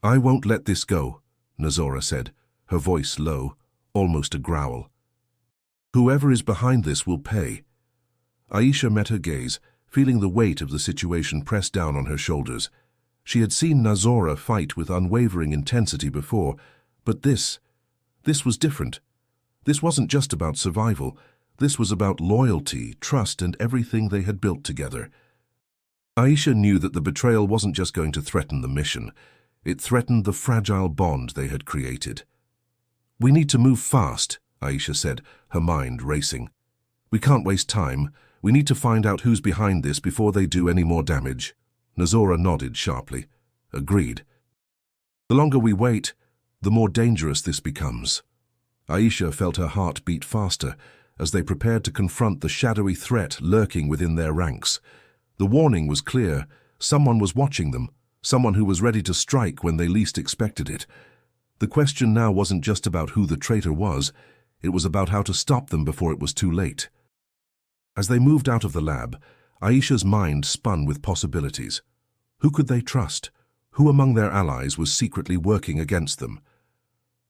"I won't let this go," Nazora said, her voice low, almost a growl. "Whoever is behind this will pay." Aisha met her gaze, feeling the weight of the situation press down on her shoulders. She had seen Nazora fight with unwavering intensity before, but this was different. This wasn't just about survival. This was about loyalty, trust, and everything they had built together. Aisha knew that the betrayal wasn't just going to threaten the mission. It threatened the fragile bond they had created. "We need to move fast," Aisha said, her mind racing. "We can't waste time. We need to find out who's behind this before they do any more damage." Nazora nodded sharply. "Agreed. The longer we wait, the more dangerous this becomes." Aisha felt her heart beat faster as they prepared to confront the shadowy threat lurking within their ranks. The warning was clear. Someone was watching them, someone who was ready to strike when they least expected it. The question now wasn't just about who the traitor was, it was about how to stop them before it was too late. As they moved out of the lab, Aisha's mind spun with possibilities. Who could they trust? Who among their allies was secretly working against them?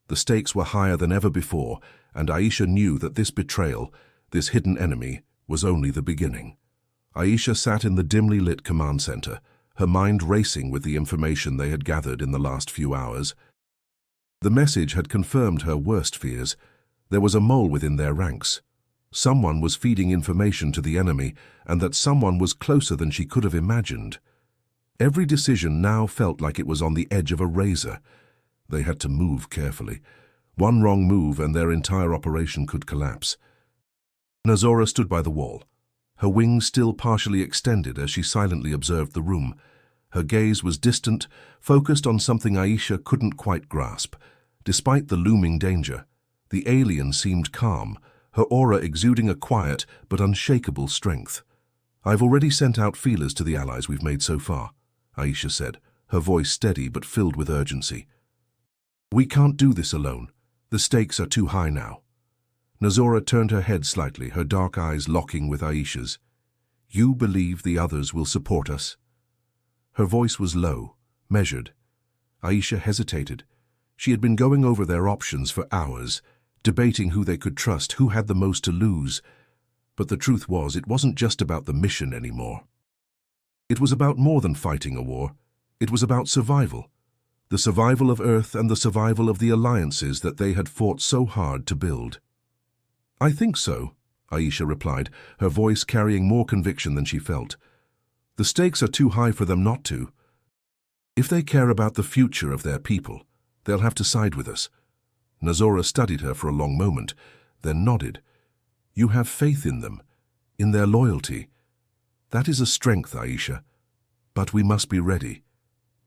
The stakes were higher than ever before, and Aisha knew that this betrayal, this hidden enemy, was only the beginning. Aisha sat in the dimly lit command center, her mind racing with the information they had gathered in the last few hours. The message had confirmed her worst fears. There was a mole within their ranks. Someone was feeding information to the enemy, and that someone was closer than she could have imagined. Every decision now felt like it was on the edge of a razor. They had to move carefully. One wrong move and their entire operation could collapse. Nazora stood by the wall, her wings still partially extended as she silently observed the room. Her gaze was distant, focused on something Aisha couldn't quite grasp. Despite the looming danger, the alien seemed calm, her aura exuding a quiet but unshakable strength. "I've already sent out feelers to the allies we've made so far," Aisha said, her voice steady but filled with urgency. "We can't do this alone. The stakes are too high now." Nazora turned her head slightly, her dark eyes locking with Aisha's. "You believe the others will support us?" Her voice was low, measured. Aisha hesitated. She had been going over their options for hours, debating who they could trust, who had the most to lose. But the truth was, it wasn't just about the mission anymore. It was about more than fighting a war. It was about survival. The survival of Earth and the survival of the alliances that they had fought so hard to build. "I think so," Aisha replied, her voice carrying more conviction than she felt. "The stakes are too high for them not to. If they care about the future of their people, they'll have to side with us." Nazora studied her for a long moment, then nodded. "You have faith in them, in their loyalty. That is a strength, Aisha. But we must be ready.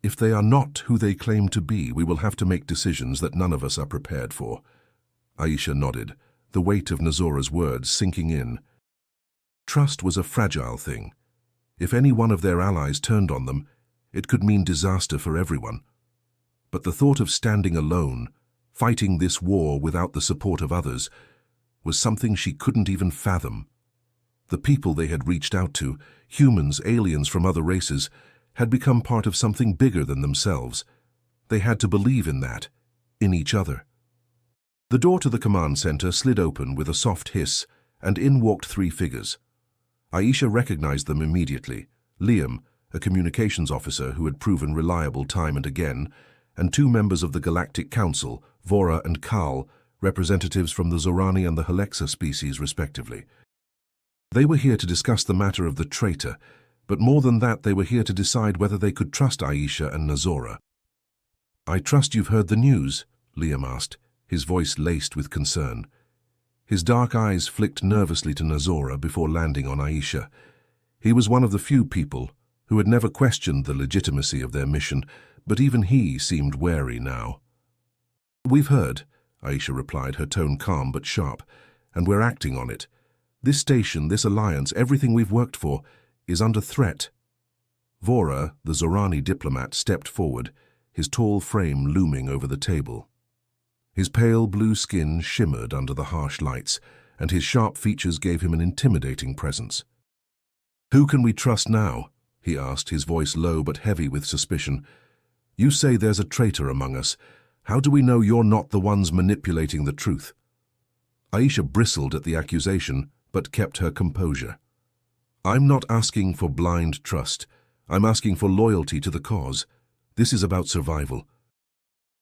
If they are not who they claim to be, we will have to make decisions that none of us are prepared for." Aisha nodded, the weight of Nazora's words sinking in. Trust was a fragile thing. If any one of their allies turned on them, it could mean disaster for everyone. But the thought of standing alone, fighting this war without the support of others, was something she couldn't even fathom. The people they had reached out to, humans, aliens from other races, had become part of something bigger than themselves. They had to believe in that, in each other. The door to the command center slid open with a soft hiss, and in walked three figures. Aisha recognized them immediately: Liam, a communications officer who had proven reliable time and again, and two members of the Galactic Council, Vora and Kal, representatives from the Zorani and the Halexa species respectively. They were here to discuss the matter of the traitor, but more than that, they were here to decide whether they could trust Aisha and Nazora. "I trust you've heard the news?" Liam asked, his voice laced with concern. His dark eyes flicked nervously to Nazora before landing on Aisha. He was one of the few people who had never questioned the legitimacy of their mission, but even he seemed wary now. "We've heard," Aisha replied, her tone calm but sharp, "and we're acting on it. This station, this alliance, everything we've worked for, is under threat." Vora, the Zorani diplomat, stepped forward, his tall frame looming over the table. His pale blue skin shimmered under the harsh lights, and his sharp features gave him an intimidating presence. "Who can we trust now?" he asked, his voice low but heavy with suspicion. "You say there's a traitor among us. How do we know you're not the ones manipulating the truth?" Aisha bristled at the accusation, but kept her composure. "I'm not asking for blind trust. I'm asking for loyalty to the cause. This is about survival.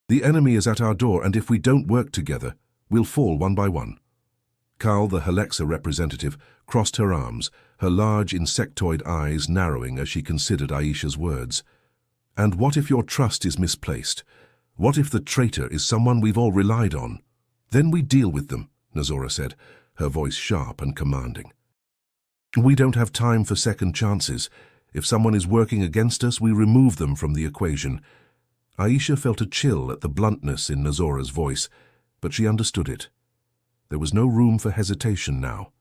The enemy is at our door, and if we don't work together, we'll fall one by one." Carl, the Halexa representative, crossed her arms, her large insectoid eyes narrowing as she considered Aisha's words. "And what if your trust is misplaced? What if the traitor is someone we've all relied on? Then we deal with them," Nazora said, her voice sharp and commanding. "We don't have time for second chances. If someone is working against us, we remove them from the equation." Aisha felt a chill at the bluntness in Nazora's voice, but she understood it. There was no room for hesitation now.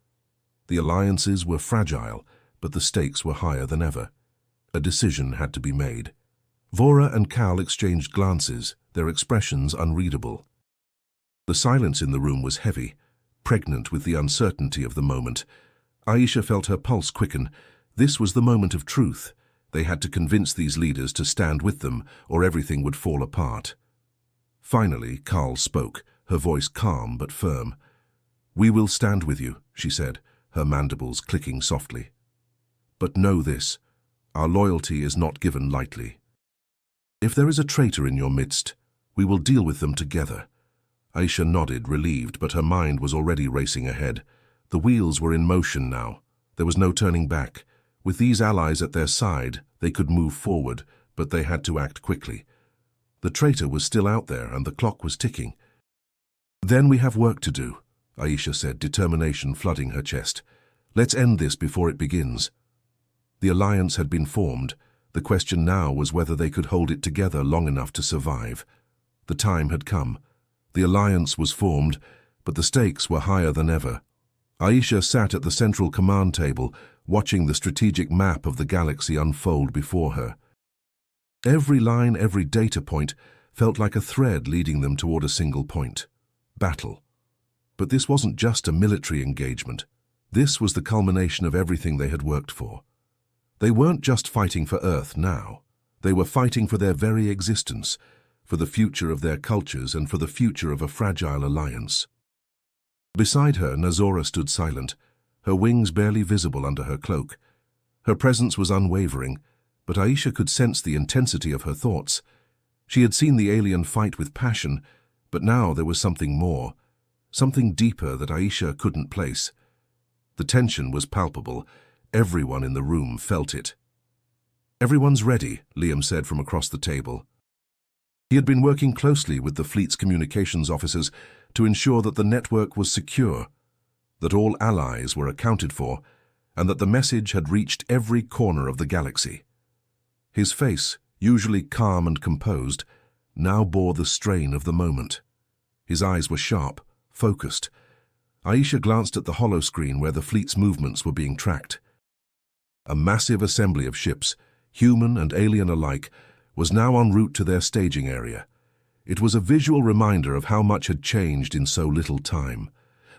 The alliances were fragile, but the stakes were higher than ever. A decision had to be made. Vora and Cal exchanged glances, their expressions unreadable. The silence in the room was heavy, pregnant with the uncertainty of the moment. Aisha felt her pulse quicken. This was the moment of truth. They had to convince these leaders to stand with them, or everything would fall apart. Finally, Carl spoke, her voice calm but firm. "We will stand with you," she said, her mandibles clicking softly. "But know this, our loyalty is not given lightly. If there is a traitor in your midst, we will deal with them together." Aisha nodded, relieved, but her mind was already racing ahead. The wheels were in motion now. There was no turning back. With these allies at their side, they could move forward, but they had to act quickly. The traitor was still out there, and the clock was ticking. "Then we have work to do," Aisha said, determination flooding her chest. "Let's end this before it begins." The alliance had been formed. The question now was whether they could hold it together long enough to survive. The time had come. The alliance was formed, but the stakes were higher than ever. Aisha sat at the central command table, watching the strategic map of the galaxy unfold before her. Every line, every data point, felt like a thread leading them toward a single point: battle. But this wasn't just a military engagement. This was the culmination of everything they had worked for. They weren't just fighting for Earth now. They were fighting for their very existence, for the future of their cultures and for the future of a fragile alliance. Beside her, Nazora stood silent, her wings barely visible under her cloak. Her presence was unwavering, but Aisha could sense the intensity of her thoughts. She had seen the alien fight with passion, but now there was something more, something deeper that Aisha couldn't place. The tension was palpable. Everyone in the room felt it. "Everyone's ready," Liam said from across the table. He had been working closely with the fleet's communications officers to ensure that the network was secure, that all allies were accounted for, and that the message had reached every corner of the galaxy. His face, usually calm and composed, now bore the strain of the moment. His eyes were sharp, focused. Aisha glanced at the holoscreen where the fleet's movements were being tracked. A massive assembly of ships, human and alien alike, was now en route to their staging area. It was a visual reminder of how much had changed in so little time.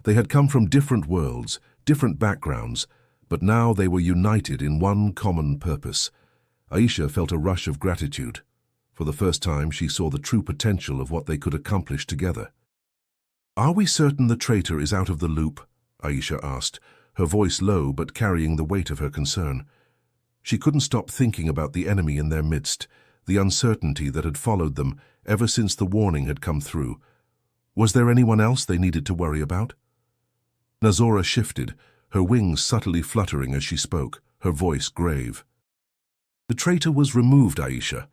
They had come from different worlds, different backgrounds, but now they were united in one common purpose. Aisha felt a rush of gratitude. For the first time, she saw the true potential of what they could accomplish together. "Are we certain the traitor is out of the loop?" Aisha asked, her voice low but carrying the weight of her concern. She couldn't stop thinking about the enemy in their midst, the uncertainty that had followed them ever since the warning had come through. Was there anyone else they needed to worry about? Nazora shifted, her wings subtly fluttering as she spoke, her voice grave. "The traitor was removed, Aisha,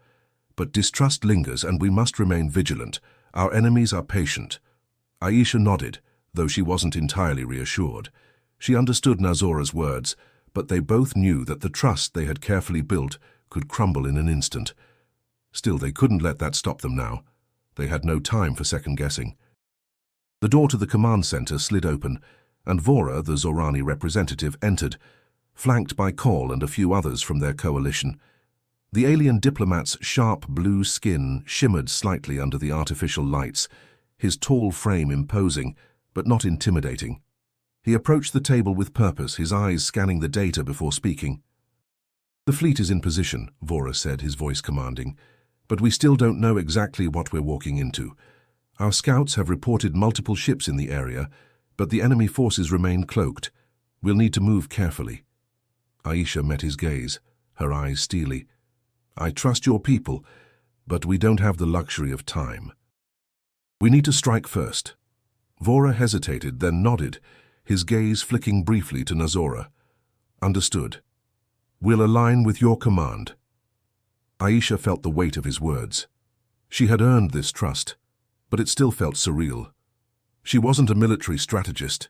but distrust lingers and we must remain vigilant. Our enemies are patient. Aisha nodded, though she wasn't entirely reassured. She understood Nazora's words, but they both knew that the trust they had carefully built could crumble in an instant. Still, they couldn't let that stop them now. They had no time for second-guessing. The door to the command center slid open, and Vora, the Zorani representative, entered, flanked by Call and a few others from their coalition. The alien diplomat's sharp blue skin shimmered slightly under the artificial lights, his tall frame imposing, but not intimidating. He approached the table with purpose, his eyes scanning the data before speaking. "The fleet is in position," Vora said, his voice commanding, "but we still don't know exactly what we're walking into. Our scouts have reported multiple ships in the area, but the enemy forces remain cloaked. We'll need to move carefully." Aisha met his gaze, her eyes steely. "I trust your people, but we don't have the luxury of time. We need to strike first." Vora hesitated, then nodded, his gaze flicking briefly to Nazora. "Understood. We'll align with your command." Aisha felt the weight of his words. She had earned this trust, but it still felt surreal. She wasn't a military strategist.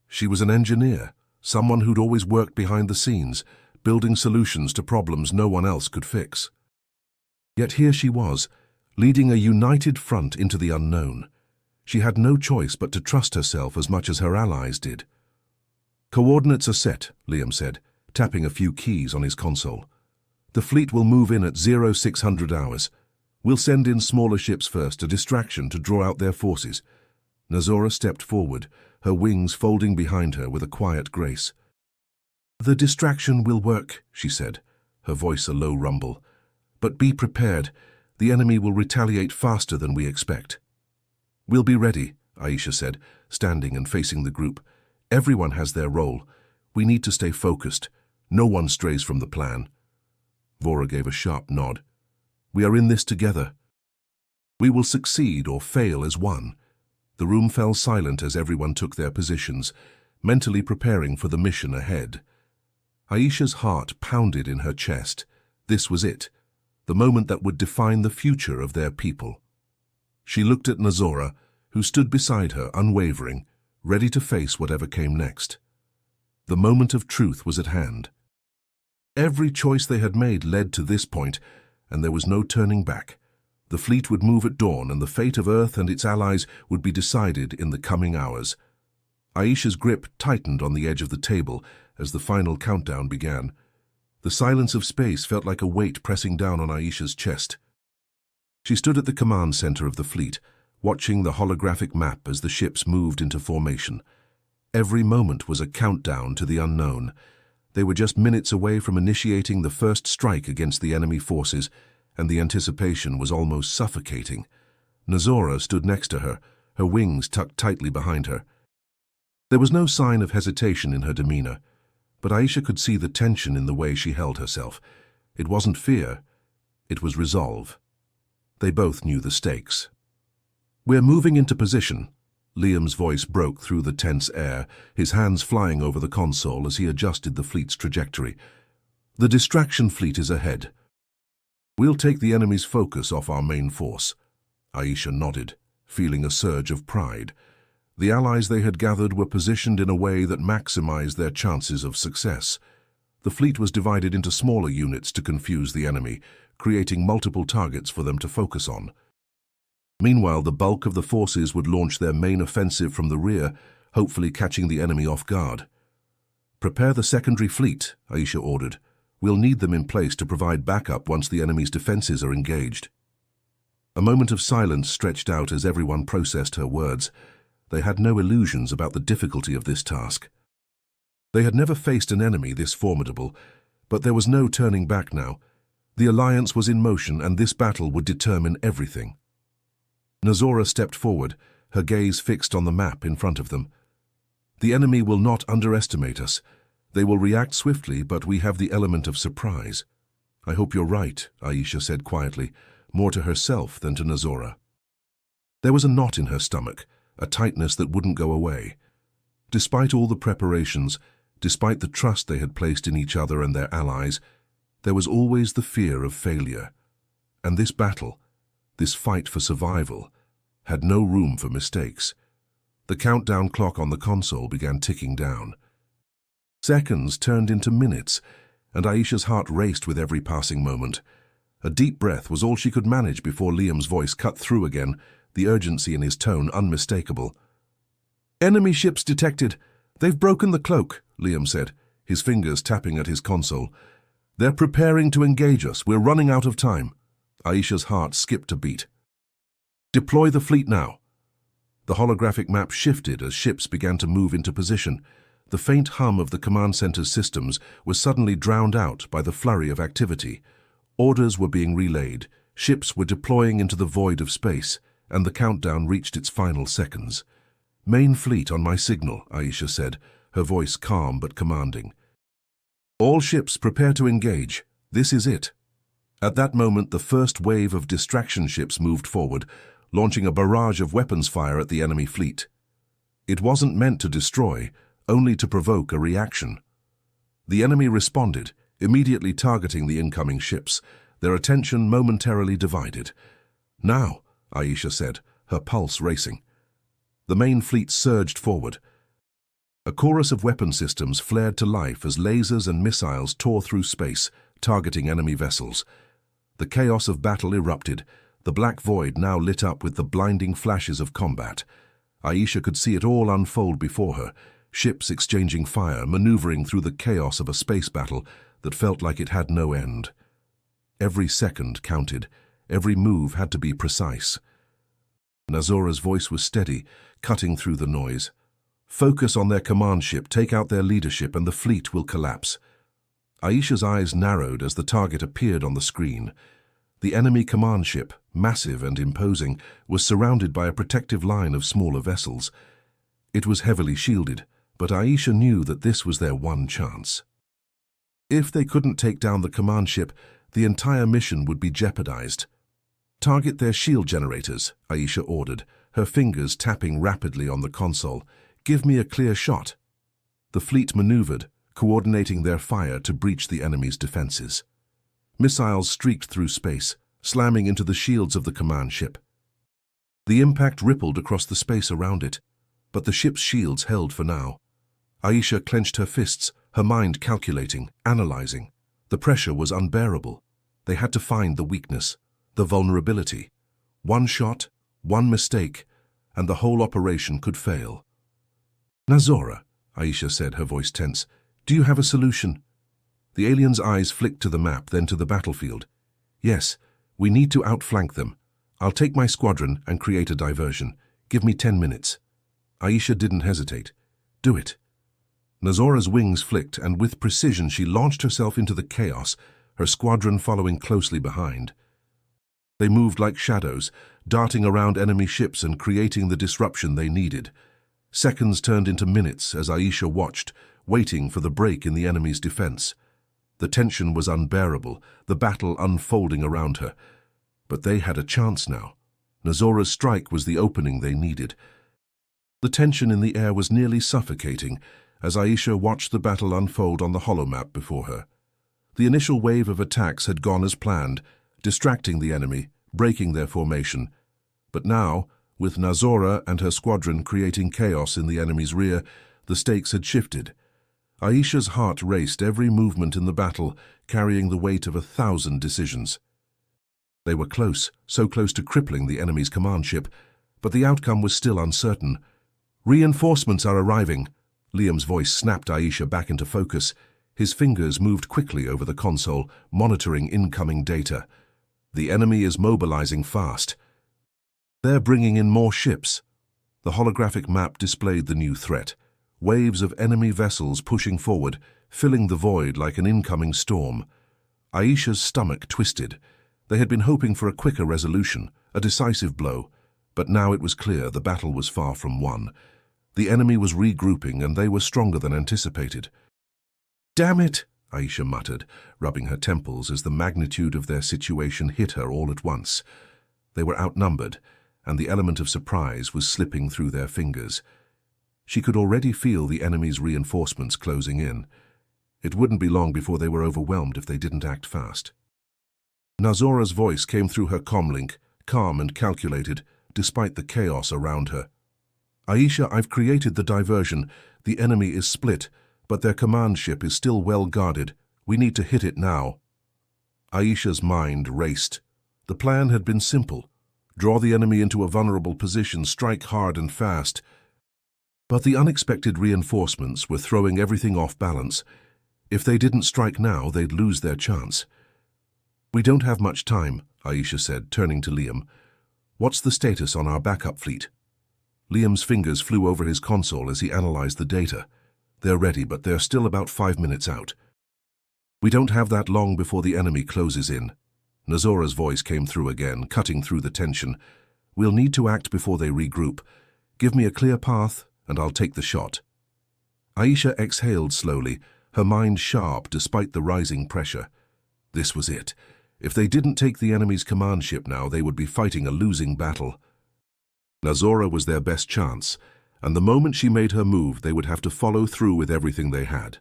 She was an engineer, someone who'd always worked behind the scenes, building solutions to problems no one else could fix. Yet here she was, leading a united front into the unknown. She had no choice but to trust herself as much as her allies did. "Coordinates are set," Liam said, tapping a few keys on his console. "The fleet will move in at 0600 hours. We'll send in smaller ships first, a distraction to draw out their forces." Nazora stepped forward, her wings folding behind her with a quiet grace. "The distraction will work," she said, her voice a low rumble. "But be prepared. The enemy will retaliate faster than we expect." "We'll be ready," Aisha said, standing and facing the group. "Everyone has their role. We need to stay focused. No one strays from the plan." Vora gave a sharp nod. "We are in this together. We will succeed or fail as one." The room fell silent as everyone took their positions, mentally preparing for the mission ahead. Aisha's heart pounded in her chest. This was it, the moment that would define the future of their people. She looked at Nazora, who stood beside her, unwavering, ready to face whatever came next. The moment of truth was at hand. Every choice they had made led to this point, and there was no turning back. The fleet would move at dawn, and the fate of Earth and its allies would be decided in the coming hours. Aisha's grip tightened on the edge of the table as the final countdown began. The silence of space felt like a weight pressing down on Aisha's chest. She stood at the command center of the fleet, watching the holographic map as the ships moved into formation. Every moment was a countdown to the unknown. They were just minutes away from initiating the first strike against the enemy forces, and the anticipation was almost suffocating. Nazora stood next to her, her wings tucked tightly behind her. There was no sign of hesitation in her demeanor, but Aisha could see the tension in the way she held herself. It wasn't fear, it was resolve. They both knew the stakes. "We're moving into position." Liam's voice broke through the tense air, his hands flying over the console as he adjusted the fleet's trajectory. "The distraction fleet is ahead. We'll take the enemy's focus off our main force." Aisha nodded, feeling a surge of pride. The allies they had gathered were positioned in a way that maximized their chances of success. The fleet was divided into smaller units to confuse the enemy, creating multiple targets for them to focus on. Meanwhile, the bulk of the forces would launch their main offensive from the rear, hopefully catching the enemy off guard. "Prepare the secondary fleet," Aisha ordered. "We'll need them in place to provide backup once the enemy's defenses are engaged." A moment of silence stretched out as everyone processed her words. They had no illusions about the difficulty of this task. They had never faced an enemy this formidable, but there was no turning back now. The alliance was in motion, and this battle would determine everything. Nazora stepped forward, her gaze fixed on the map in front of them. "The enemy will not underestimate us. They will react swiftly, but we have the element of surprise." "I hope you're right," Aisha said quietly, more to herself than to Nazora. There was a knot in her stomach, a tightness that wouldn't go away. Despite all the preparations, despite the trust they had placed in each other and their allies, there was always the fear of failure. And this battle, this fight for survival, had no room for mistakes. The countdown clock on the console began ticking down. Seconds turned into minutes, and Aisha's heart raced with every passing moment. A deep breath was all she could manage before Liam's voice cut through again, the urgency in his tone unmistakable. "Enemy ships detected. They've broken the cloak," Liam said, his fingers tapping at his console. "They're preparing to engage us. We're running out of time." Aisha's heart skipped a beat. "Deploy the fleet now." The holographic map shifted as ships began to move into position. The faint hum of the command center's systems was suddenly drowned out by the flurry of activity. Orders were being relayed, ships were deploying into the void of space, and the countdown reached its final seconds. "Main fleet on my signal," Aisha said, her voice calm but commanding. "All ships prepare to engage. This is it." At that moment, the first wave of distraction ships moved forward, launching a barrage of weapons fire at the enemy fleet. It wasn't meant to destroy, only to provoke a reaction. The enemy responded, immediately targeting the incoming ships, their attention momentarily divided. "Now," Aisha said, her pulse racing. The main fleet surged forward. A chorus of weapon systems flared to life as lasers and missiles tore through space, targeting enemy vessels. The chaos of battle erupted, the black void now lit up with the blinding flashes of combat. Aisha could see it all unfold before her, ships exchanging fire, maneuvering through the chaos of a space battle that felt like it had no end. Every second counted, every move had to be precise. Nazora's voice was steady, cutting through the noise. "Focus on their command ship, take out their leadership, and the fleet will collapse." Aisha's eyes narrowed as the target appeared on the screen. The enemy command ship, massive and imposing, was surrounded by a protective line of smaller vessels. It was heavily shielded, but Aisha knew that this was their one chance. If they couldn't take down the command ship, the entire mission would be jeopardized. "Target their shield generators," Aisha ordered, her fingers tapping rapidly on the console. "Give me a clear shot." The fleet maneuvered, coordinating their fire to breach the enemy's defenses. Missiles streaked through space, slamming into the shields of the command ship. The impact rippled across the space around it, but the ship's shields held for now. Aisha clenched her fists, her mind calculating, analyzing. The pressure was unbearable. They had to find the weakness, the vulnerability. One shot, one mistake, and the whole operation could fail. "Nazora," Aisha said, her voice tense, "do you have a solution?" The alien's eyes flicked to the map, then to the battlefield. "Yes, we need to outflank them. I'll take my squadron and create a diversion. Give me 10 minutes. Aisha didn't hesitate. "Do it." Nazora's wings flicked, and with precision she launched herself into the chaos, her squadron following closely behind. They moved like shadows, darting around enemy ships and creating the disruption they needed. Seconds turned into minutes as Aisha watched, waiting for the break in the enemy's defense. The tension was unbearable, the battle unfolding around her. But they had a chance now. Nazora's strike was the opening they needed. The tension in the air was nearly suffocating as Aisha watched the battle unfold on the holomap before her. The initial wave of attacks had gone as planned, distracting the enemy, breaking their formation. But now, with Nazora and her squadron creating chaos in the enemy's rear, the stakes had shifted. Aisha's heart raced, every movement in the battle carrying the weight of 1,000 decisions. They were close, so close to crippling the enemy's command ship, but the outcome was still uncertain. "Reinforcements are arriving." Liam's voice snapped Aisha back into focus. His fingers moved quickly over the console, monitoring incoming data. "The enemy is mobilizing fast. They're bringing in more ships." The holographic map displayed the new threat. Waves of enemy vessels pushing forward, filling the void like an incoming storm. Aisha's stomach twisted. They had been hoping for a quicker resolution, a decisive blow, but now it was clear the battle was far from won. The enemy was regrouping, and they were stronger than anticipated. "Damn it," Aisha muttered, rubbing her temples as the magnitude of their situation hit her all at once. They were outnumbered, and the element of surprise was slipping through their fingers. She could already feel the enemy's reinforcements closing in. It wouldn't be long before they were overwhelmed if they didn't act fast. Nazora's voice came through her comlink, calm and calculated, despite the chaos around her. Aisha, I've created the diversion. The enemy is split, but their command ship is still well guarded. We need to hit it now. Aisha's mind raced. The plan had been simple. Draw the enemy into a vulnerable position, strike hard and fast. But the unexpected reinforcements were throwing everything off balance. If they didn't strike now, they'd lose their chance. We don't have much time, Aisha said, turning to Liam. What's the status on our backup fleet? Liam's fingers flew over his console as he analyzed the data. They're ready, but they're still about 5 minutes out. We don't have that long before the enemy closes in. Nazora's voice came through again, cutting through the tension. We'll need to act before they regroup. Give me a clear path, and I'll take the shot. Aisha exhaled slowly, her mind sharp despite the rising pressure. This was it. If they didn't take the enemy's command ship now, they would be fighting a losing battle. Nazora was their best chance, and the moment she made her move, they would have to follow through with everything they had.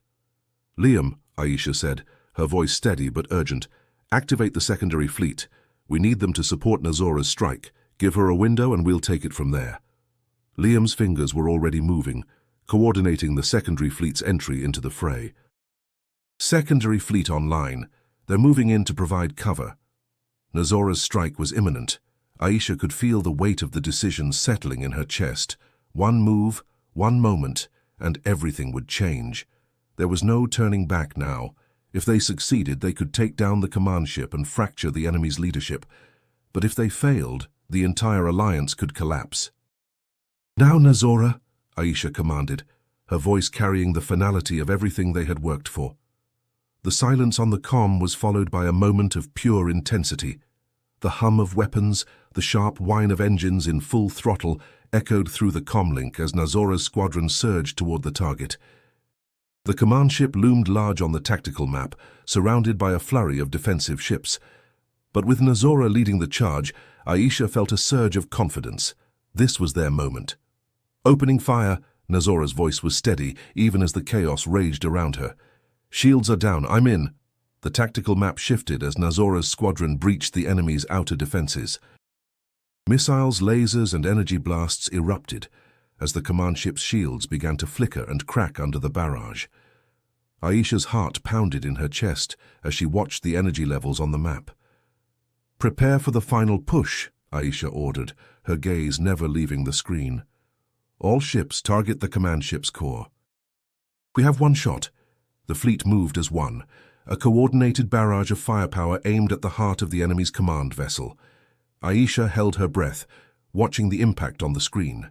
Liam, Aisha said, her voice steady but urgent, activate the secondary fleet. We need them to support Nazora's strike. Give her a window and we'll take it from there. Liam's fingers were already moving, coordinating the secondary fleet's entry into the fray. Secondary fleet online. They're moving in to provide cover. Nazora's strike was imminent. Aisha could feel the weight of the decision settling in her chest. One move, one moment, and everything would change. There was no turning back now. If they succeeded, they could take down the command ship and fracture the enemy's leadership. But if they failed, the entire alliance could collapse. Now, Nazora, Aisha commanded, her voice carrying the finality of everything they had worked for. The silence on the comm was followed by a moment of pure intensity. The hum of weapons, the sharp whine of engines in full throttle echoed through the comlink as Nazora's squadron surged toward the target. The command ship loomed large on the tactical map, surrounded by a flurry of defensive ships. But with Nazora leading the charge, Aisha felt a surge of confidence. This was their moment. Opening fire, Nazora's voice was steady, even as the chaos raged around her. Shields are down, I'm in. The tactical map shifted as Nazora's squadron breached the enemy's outer defenses. Missiles, lasers, and energy blasts erupted as the command ship's shields began to flicker and crack under the barrage. Aisha's heart pounded in her chest as she watched the energy levels on the map. Prepare for the final push, Aisha ordered, her gaze never leaving the screen. All ships target the command ship's core. We have one shot. The fleet moved as one, a coordinated barrage of firepower aimed at the heart of the enemy's command vessel. Aisha held her breath, watching the impact on the screen.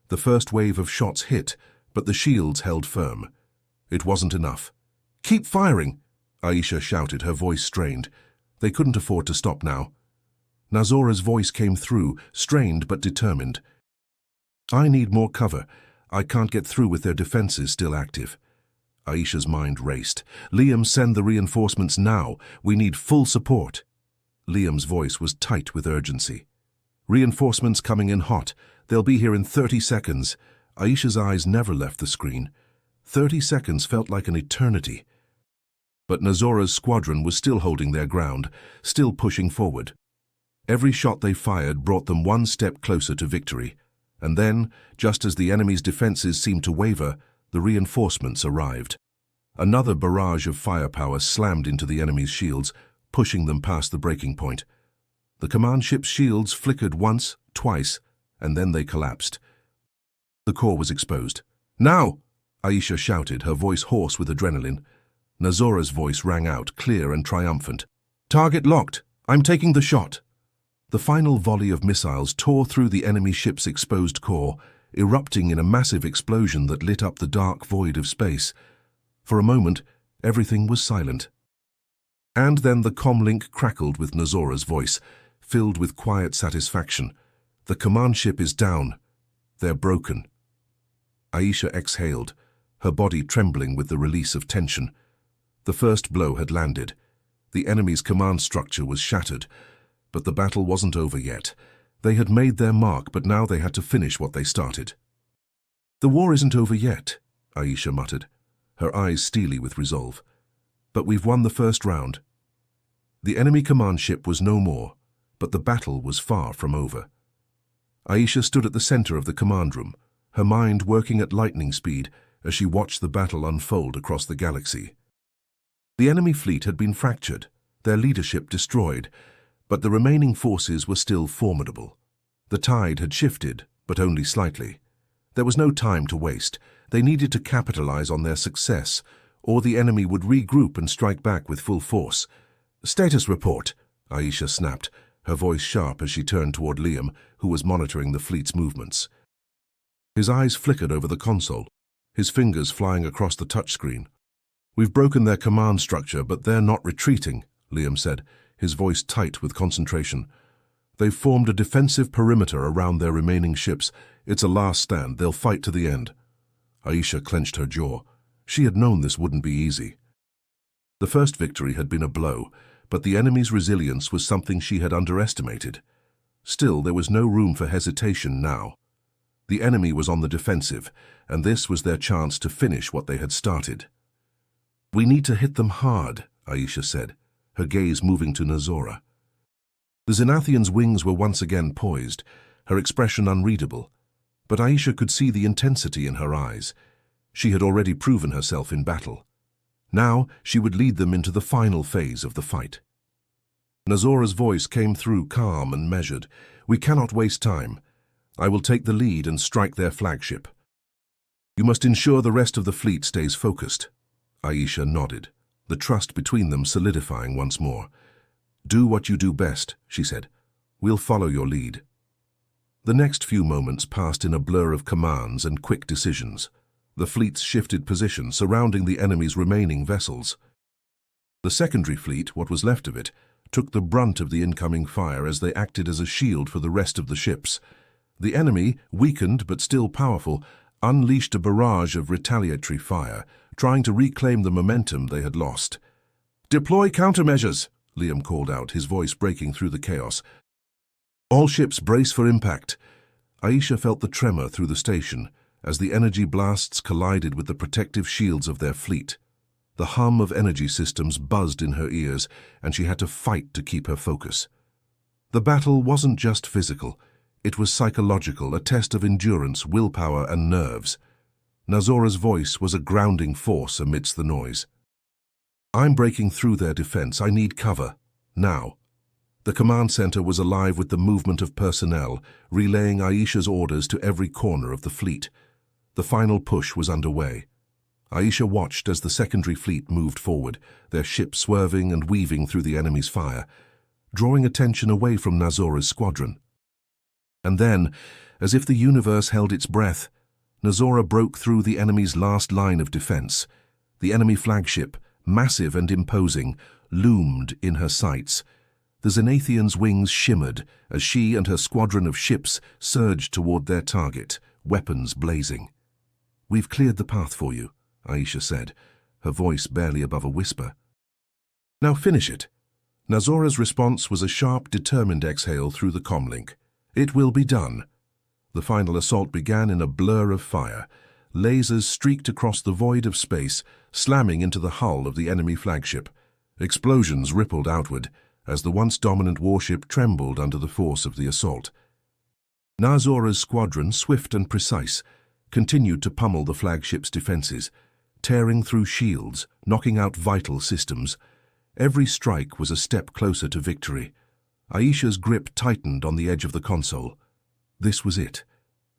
The first wave of shots hit, but the shields held firm. It wasn't enough. Keep firing, Aisha shouted, her voice strained. They couldn't afford to stop now. Nazora's voice came through, strained but determined. I need more cover. I can't get through with their defenses still active. Aisha's mind raced. Liam, send the reinforcements now. We need full support. Liam's voice was tight with urgency. Reinforcements coming in hot. They'll be here in 30 seconds. Aisha's eyes never left the screen. 30 seconds felt like an eternity. But Nazora's squadron was still holding their ground, still pushing forward. Every shot they fired brought them one step closer to victory. And then, just as the enemy's defenses seemed to waver, the reinforcements arrived. Another barrage of firepower slammed into the enemy's shields, pushing them past the breaking point. The command ship's shields flickered once, twice, and then they collapsed. The core was exposed. Now! Aisha shouted, her voice hoarse with adrenaline. Nazora's voice rang out, clear and triumphant. Target locked! I'm taking the shot! The final volley of missiles tore through the enemy ship's exposed core, erupting in a massive explosion that lit up the dark void of space. For a moment, everything was silent. And then the comlink crackled with Nazora's voice, filled with quiet satisfaction. The command ship is down. They're broken. Aisha exhaled, her body trembling with the release of tension. The first blow had landed. The enemy's command structure was shattered. But the battle wasn't over yet. They had made their mark, but now they had to finish what they started. The war isn't over yet, Aisha muttered, her eyes steely with resolve. But we've won the first round. The enemy command ship was no more, but the battle was far from over. Aisha stood at the center of the command room, her mind working at lightning speed as she watched the battle unfold across the galaxy. The enemy fleet had been fractured, their leadership destroyed, but the remaining forces were still formidable. The tide had shifted, but only slightly. There was no time to waste. They needed to capitalize on their success, or the enemy would regroup and strike back with full force. "Status report," Aisha snapped, her voice sharp as she turned toward Liam, who was monitoring the fleet's movements. His eyes flickered over the console, his fingers flying across the touchscreen. "We've broken their command structure, but they're not retreating," Liam said, his voice tight with concentration. "They've formed a defensive perimeter around their remaining ships. It's a last stand. They'll fight to the end." Aisha clenched her jaw. She had known this wouldn't be easy. The first victory had been a blow, but the enemy's resilience was something she had underestimated. Still, there was no room for hesitation now. The enemy was on the defensive, and this was their chance to finish what they had started. "We need to hit them hard," Aisha said, her gaze moving to Nazora. The Zenathian's wings were once again poised, her expression unreadable, but Aisha could see the intensity in her eyes. She had already proven herself in battle. Now she would lead them into the final phase of the fight. Nazora's voice came through calm and measured. "We cannot waste time. I will take the lead and strike their flagship. You must ensure the rest of the fleet stays focused." Aisha nodded, the trust between them solidifying once more. "Do what you do best," she said. "We'll follow your lead." The next few moments passed in a blur of commands and quick decisions. The fleets shifted position, surrounding the enemy's remaining vessels. The secondary fleet, what was left of it, took the brunt of the incoming fire as they acted as a shield for the rest of the ships. The enemy, weakened but still powerful, unleashed a barrage of retaliatory fire, trying to reclaim the momentum they had lost. "Deploy countermeasures," Liam called out, his voice breaking through the chaos. "All ships brace for impact." Aisha felt the tremor through the station as the energy blasts collided with the protective shields of their fleet. The hum of energy systems buzzed in her ears, and she had to fight to keep her focus. The battle wasn't just physical. It was psychological, a test of endurance, willpower, and nerves. Nazora's voice was a grounding force amidst the noise. "I'm breaking through their defense. I need cover. Now." The command center was alive with the movement of personnel, relaying Aisha's orders to every corner of the fleet. The final push was underway. Aisha watched as the secondary fleet moved forward, their ships swerving and weaving through the enemy's fire, drawing attention away from Nazora's squadron. And then, as if the universe held its breath, Nazora broke through the enemy's last line of defense. The enemy flagship, massive and imposing, loomed in her sights. The Zenathian's wings shimmered as she and her squadron of ships surged toward their target, weapons blazing. "We've cleared the path for you," Aisha said, her voice barely above a whisper. "Now finish it." Nazora's response was a sharp, determined exhale through the comlink. "It will be done." The final assault began in a blur of fire. Lasers streaked across the void of space, slamming into the hull of the enemy flagship. Explosions rippled outward as the once dominant warship trembled under the force of the assault. Nazora's squadron, swift and precise, continued to pummel the flagship's defenses, tearing through shields, knocking out vital systems. Every strike was a step closer to victory. Aisha's grip tightened on the edge of the console. This was it.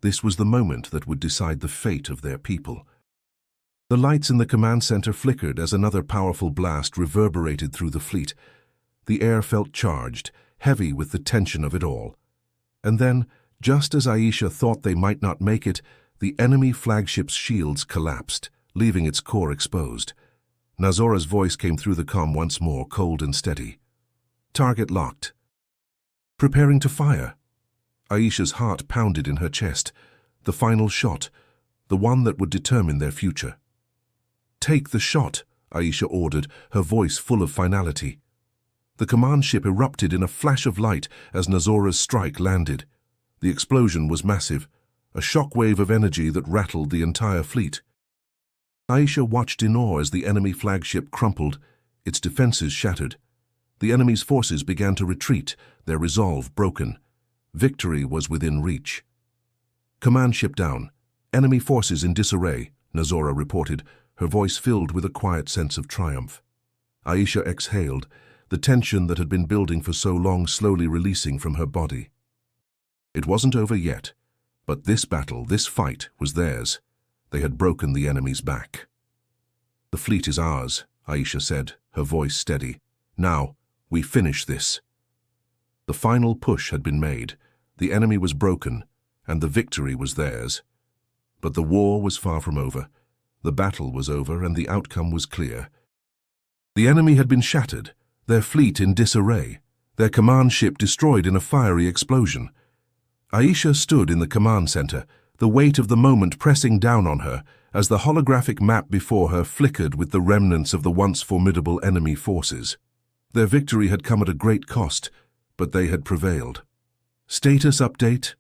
This was the moment that would decide the fate of their people. The lights in the command center flickered as another powerful blast reverberated through the fleet. The air felt charged, heavy with the tension of it all. And then, just as Aisha thought they might not make it, the enemy flagship's shields collapsed, leaving its core exposed. Nazora's voice came through the comm once more, cold and steady. "Target locked." "Preparing to fire." Aisha's heart pounded in her chest. The final shot, the one that would determine their future. "Take the shot," Aisha ordered, her voice full of finality. The command ship erupted in a flash of light as Nazora's strike landed. The explosion was massive, a shockwave of energy that rattled the entire fleet. Aisha watched in awe as the enemy flagship crumpled, its defenses shattered. The enemy's forces began to retreat, their resolve broken. Victory was within reach. "Command ship down. Enemy forces in disarray, Nazora reported, her voice filled with a quiet sense of triumph. Aisha exhaled, the tension that had been building for so long slowly releasing from her body. It wasn't over yet, but this battle, this fight, was theirs. They had broken the enemy's back. "The fleet is ours," Aisha said, her voice steady. "Now, we finish this." The final push had been made, the enemy was broken, and the victory was theirs. But the war was far from over. The battle was over, and the outcome was clear. The enemy had been shattered, their fleet in disarray, their command ship destroyed in a fiery explosion. Aisha stood in the command center, the weight of the moment pressing down on her as the holographic map before her flickered with the remnants of the once formidable enemy forces. Their victory had come at a great cost, but they had prevailed. "Status update?"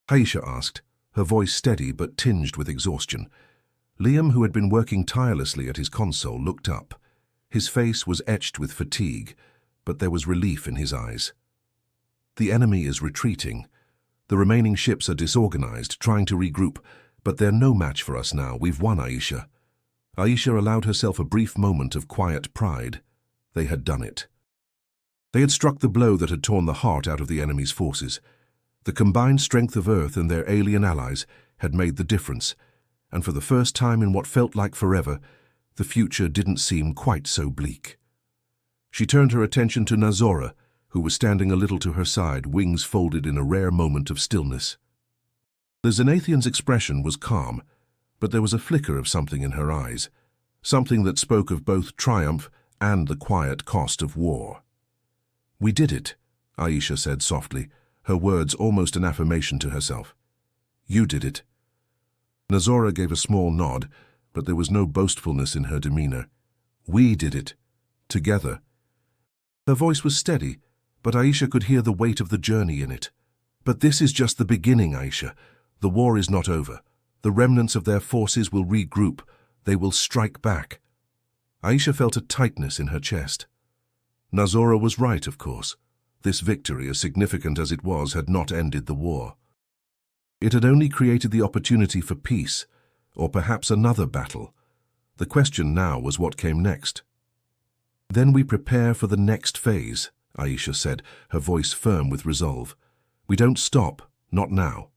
Aisha asked, her voice steady but tinged with exhaustion. Liam, who had been working tirelessly at his console, looked up. His face was etched with fatigue, but there was relief in his eyes. "The enemy is retreating. The remaining ships are disorganized, trying to regroup, but they're no match for us now. We've won, Aisha." Aisha allowed herself a brief moment of quiet pride. They had done it. They had struck the blow that had torn the heart out of the enemy's forces. The combined strength of Earth and their alien allies had made the difference, and for the first time in what felt like forever, the future didn't seem quite so bleak. She turned her attention to Nazora, who was standing a little to her side, wings folded in a rare moment of stillness. The Zenathian's expression was calm, but there was a flicker of something in her eyes, something that spoke of both triumph and the quiet cost of war. "We did it," Aisha said softly, her words almost an affirmation to herself. "You did it." Nazora gave a small nod, but there was no boastfulness in her demeanor. "We did it. Together." Her voice was steady, but Aisha could hear the weight of the journey in it. "But this is just the beginning, Aisha. The war is not over. The remnants of their forces will regroup. They will strike back." Aisha felt a tightness in her chest. Nazora was right, of course. This victory, as significant as it was, had not ended the war. It had only created the opportunity for peace, or perhaps another battle. The question now was what came next. "Then we prepare for the next phase," Aisha said, her voice firm with resolve. "We don't stop, not now."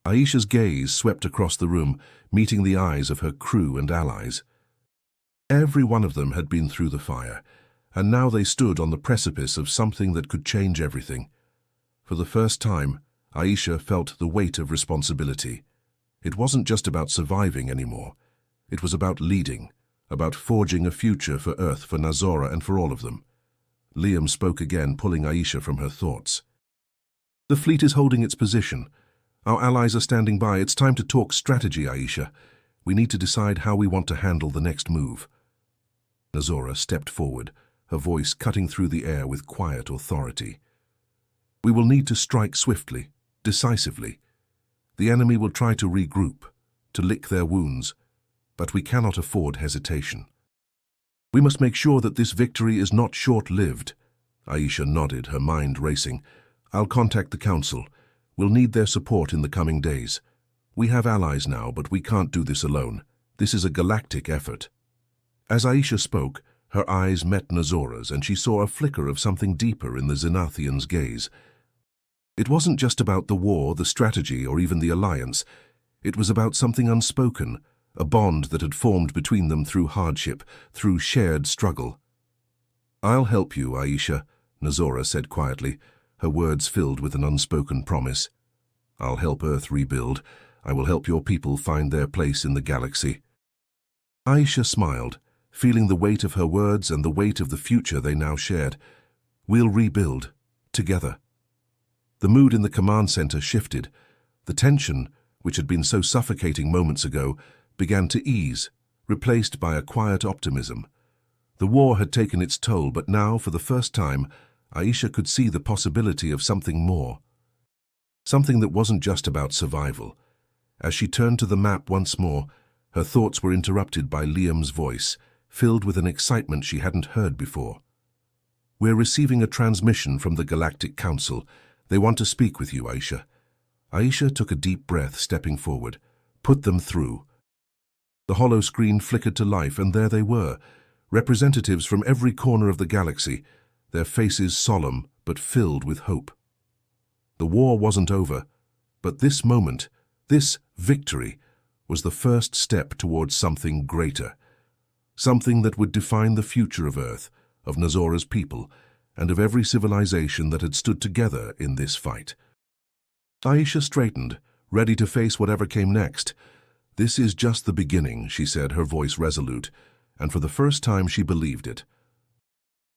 Aisha's gaze swept across the room, meeting the eyes of her crew and allies. Every one of them had been through the fire, and now they stood on the precipice of something that could change everything. For the first time, Aisha felt the weight of responsibility. It wasn't just about surviving anymore. It was about leading, about forging a future for Earth, for Nazora, and for all of them. Liam spoke again, pulling Aisha from her thoughts. "The fleet is holding its position. Our allies are standing by. It's time to talk strategy, Aisha. We need to decide how we want to handle the next move." Nazora stepped forward, her voice cutting through the air with quiet authority. "We will need to strike swiftly, decisively. The enemy will try to regroup, to lick their wounds, but we cannot afford hesitation. We must make sure that this victory is not short-lived." Aisha nodded, her mind racing. "I'll contact the Council. We'll need their support in the coming days. We have allies now, but we can't do this alone. This is a galactic effort." As Aisha spoke, her eyes met Nazora's, and she saw a flicker of something deeper in the Zenathian's gaze. It wasn't just about the war, the strategy, or even the alliance. It was about something unspoken, a bond that had formed between them through hardship, through shared struggle. "I'll help you, Aisha," Nazora said quietly, her words filled with an unspoken promise. "I'll help Earth rebuild. I will help your people find their place in the galaxy." Aisha smiled, feeling the weight of her words and the weight of the future they now shared. "We'll rebuild, together." The mood in the command center shifted. The tension, which had been so suffocating moments ago, began to ease, replaced by a quiet optimism. The war had taken its toll, but now, for the first time, Aisha could see the possibility of something more. Something that wasn't just about survival. As she turned to the map once more, her thoughts were interrupted by Liam's voice, filled with an excitement she hadn't heard before. "We're receiving a transmission from the Galactic Council. They want to speak with you, Aisha." Aisha took a deep breath, stepping forward. Put them through. The hollow screen flickered to life, and there they were, representatives from every corner of the galaxy, their faces solemn but filled with hope. The war wasn't over, but this moment, this victory, was the first step towards something greater, something that would define the future of Earth, of Nazora's people, and of every civilization that had stood together in this fight. Aisha straightened, ready to face whatever came next. "This is just the beginning," she said, her voice resolute, and for the first time she believed it.